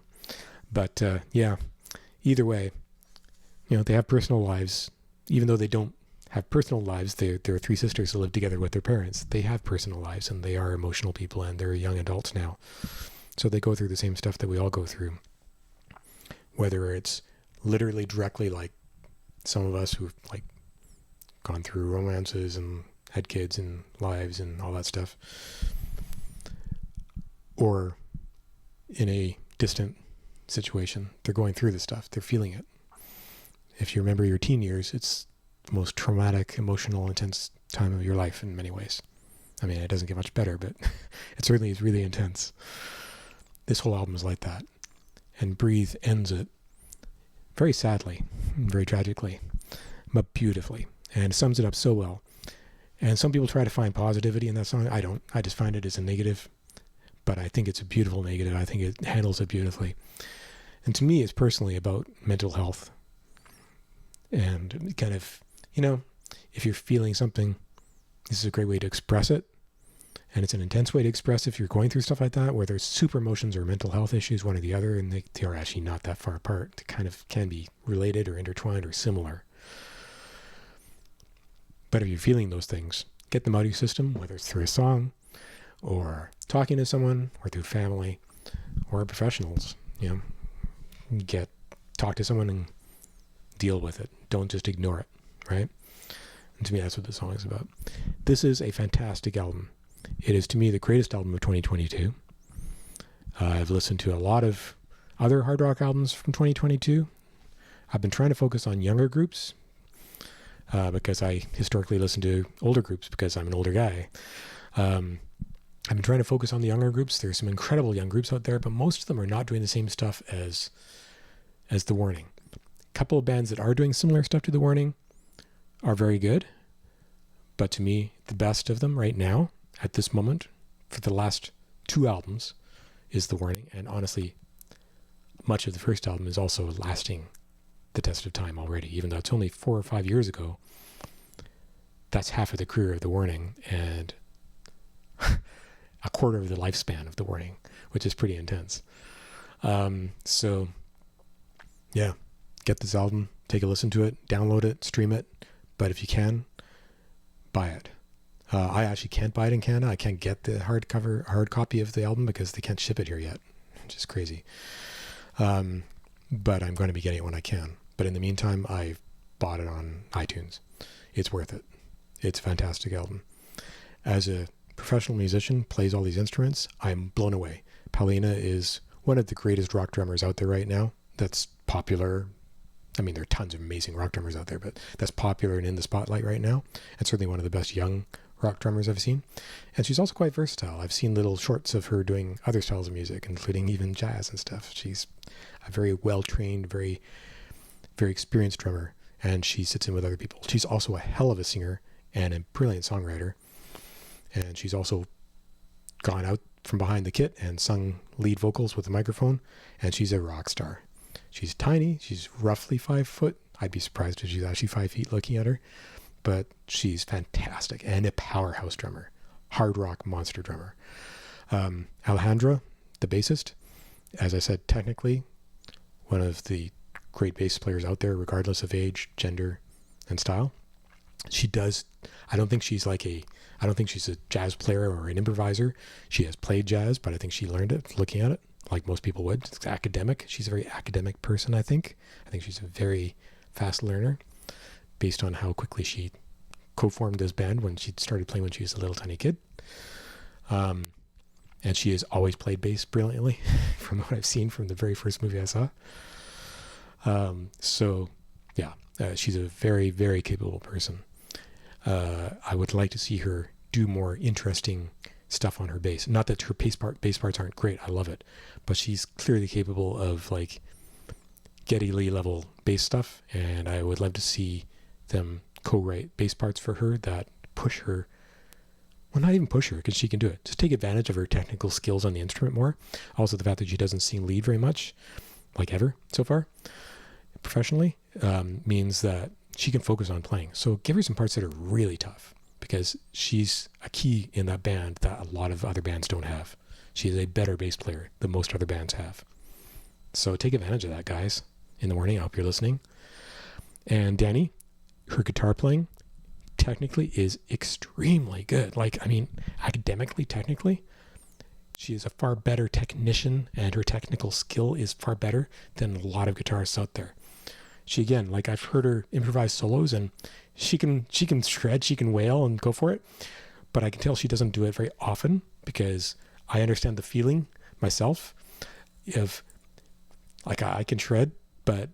But yeah, either way, they have personal lives. Even though they don't have personal lives, there are three sisters who live together with their parents. They have personal lives, and they are emotional people, and they're young adults now. So they go through the same stuff that we all go through. Whether it's literally directly like some of us who've like gone through romances and had kids and lives and all that stuff, or in a distant situation, they're going through this stuff, they're feeling it. If you remember your teen years, it's the most traumatic, emotional, intense time of your life in many ways. I mean, it doesn't get much better, but it certainly is really intense. This whole album is like that. And Breathe ends it very sadly, very tragically, but beautifully, and sums it up so well. And some people try to find positivity in that song. I don't. I just find it as a negative, but I think it's a beautiful negative. I think it handles it beautifully. And to me, it's personally about mental health. And kind of, if you're feeling something, this is a great way to express it. And it's an intense way to express if you're going through stuff like that, where there's super emotions or mental health issues, one or the other, and they are actually not that far apart. They kind of can be related or intertwined or similar. But if you're feeling those things, get them out of your system, whether it's through a song or talking to someone or through family or professionals. Talk to someone and deal with it. Don't just ignore it, right? And to me, that's what the song is about. This is a fantastic album. It is, to me, the greatest album of 2022. I've listened to a lot of other hard rock albums from 2022. I've been trying to focus on younger groups because I historically listen to older groups because I'm an older guy. I've been trying to focus on the younger groups. There's some incredible young groups out there, but most of them are not doing the same stuff as The Warning. A couple of bands that are doing similar stuff to The Warning are very good, but to me, the best of them right now, at this moment, for the last two albums, is The Warning. And honestly, much of the first album is also lasting the test of time already, even though it's only 4 or 5 years ago. That's half of the career of The Warning and a quarter of the lifespan of The Warning, which is pretty intense. So yeah, get this album, take a listen to it, download it, stream it, but if you can, buy it. I actually can't buy it in Canada. I can't get the hard copy of the album because they can't ship it here yet, which is crazy. But I'm going to be getting it when I can. But in the meantime, I've bought it on iTunes. It's worth it. It's a fantastic album. As a professional musician, plays all these instruments, I'm blown away. Paulina is one of the greatest rock drummers out there right now. That's popular. I mean, there are tons of amazing rock drummers out there, but that's popular and in the spotlight right now. And certainly one of the best young rock drummers I've seen. And she's also quite versatile. I've seen little shorts of her doing other styles of music, including even jazz and stuff. She's a very well-trained, very, very experienced drummer, and she sits in with other people. She's also a hell of a singer and a brilliant songwriter. And she's also gone out from behind the kit and sung lead vocals with a microphone, and she's a rock star. She's tiny. She's roughly 5 foot. I'd be surprised if she's actually 5 feet looking at her. But she's fantastic and a powerhouse drummer, hard rock monster drummer. Alejandra, the bassist, as I said, technically one of the great bass players out there, regardless of age, gender, and style. I don't think she's a jazz player or an improviser. She has played jazz, but I think she learned it looking at it, like most people would. It's academic. She's a very academic person, I think. I think she's a very fast learner, based on how quickly she co-formed this band when she started playing when she was a little tiny kid. And she has always played bass brilliantly from what I've seen from the very first movie I saw. She's a very, very capable person. I would like to see her do more interesting stuff on her bass. Not that her bass parts aren't great. I love it. But she's clearly capable of like Geddy Lee level bass stuff. And I would love to see them co-write bass parts for her that push her. Well, not even push her, because she can do it. Just take advantage of her technical skills on the instrument more. Also, the fact that she doesn't sing lead very much, like ever so far, professionally, means that she can focus on playing. So give her some parts that are really tough, because she's a key in that band that a lot of other bands don't have. She is a better bass player than most other bands have. So take advantage of that, guys. In the morning, I hope you're listening. And Danny, her guitar playing technically is extremely good. Academically, technically, she is a far better technician, and her technical skill is far better than a lot of guitarists out there. She, again, I've heard her improvise solos, and she can shred, she can wail and go for it, but I can tell she doesn't do it very often, because I understand the feeling myself of, I can shred, but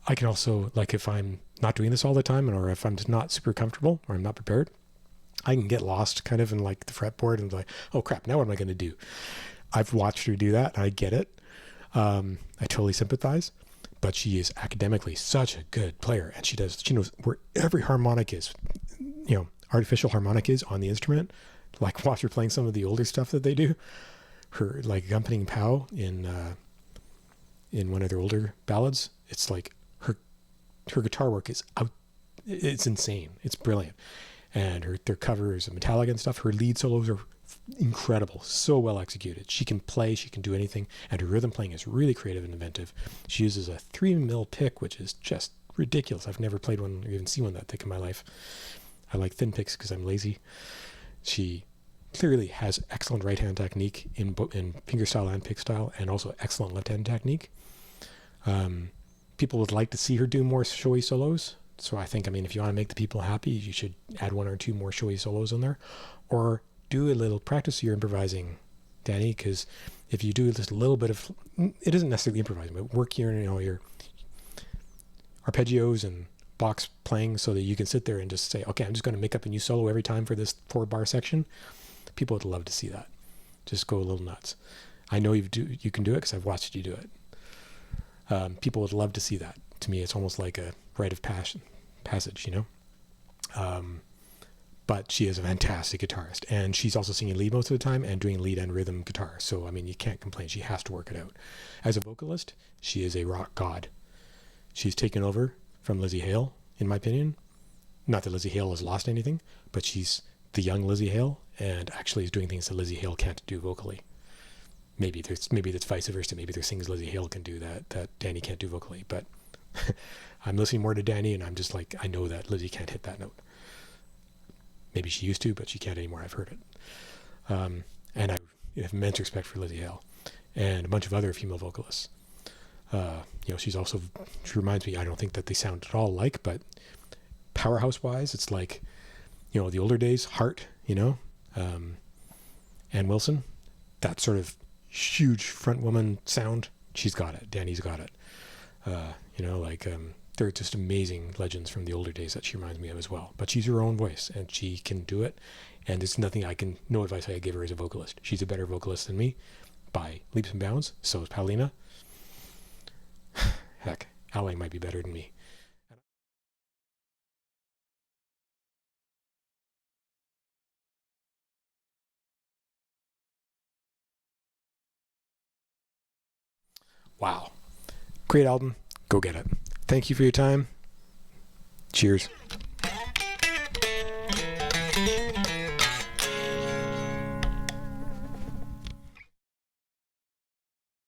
I can also, if I'm not doing this all the time, or if I'm just not super comfortable or I'm not prepared, I can get lost kind of in the fretboard and oh crap, now what am I going to do? I've watched her do that. I get it. I totally sympathize, but she is academically such a good player, and she knows where every harmonic is, artificial harmonic is on the instrument. Like watch her playing some of the older stuff that they do. Her like accompanying Pow in one of their older ballads. It's like her guitar work is out. It's insane. It's brilliant. And their covers of Metallica and stuff. Her lead solos are incredible, so well executed. She can play, she can do anything, and her rhythm playing is really creative and inventive. She uses a 3mm pick, which is just ridiculous. I've never played one or even seen one that thick in my life. I like thin picks because I'm lazy. She clearly has excellent right-hand technique in fingerstyle and pick style, and also excellent left-hand technique. People would like to see her do more showy solos. So I think, if you want to make the people happy, you should add one or two more showy solos in there, or do a little practice your improvising, Danny, because if you do just a little bit of, it isn't necessarily improvising, but work your arpeggios and box playing so that you can sit there and just say, okay, I'm just going to make up a new solo every time for this 4-bar section. People would love to see that. Just go a little nuts. I know you can do it because I've watched you do it. People would love to see that. To me, it's almost like a rite of passage, but she is a fantastic guitarist, and she's also singing lead most of the time and doing lead and rhythm guitar. So, you can't complain. She has to work it out. As a vocalist, she is a rock god. She's taken over from Lzzy Hale, in my opinion. Not that Lzzy Hale has lost anything, but she's the young Lzzy Hale, and actually is doing things that Lzzy Hale can't do vocally. Maybe that's vice versa. Maybe there's things Lzzy Hale can do that Danny can't do vocally. But I'm listening more to Danny, and I'm just like, I know that Lzzy can't hit that note. Maybe she used to, but she can't anymore. I've heard it. And I have immense respect for Lzzy Hale and a bunch of other female vocalists. She reminds me, I don't think that they sound at all alike, but powerhouse-wise, it's like, the older days, Hart, Ann Wilson, that sort of huge front woman sound, she's got it. Danny's got it. They're just amazing legends from the older days that she reminds me of as well. But she's her own voice, and she can do it. And there's no advice I give her as a vocalist. She's a better vocalist than me by leaps and bounds. So is Paulina. Heck, Ally might be better than me. Wow. Great album. Go get it. Thank you for your time. Cheers.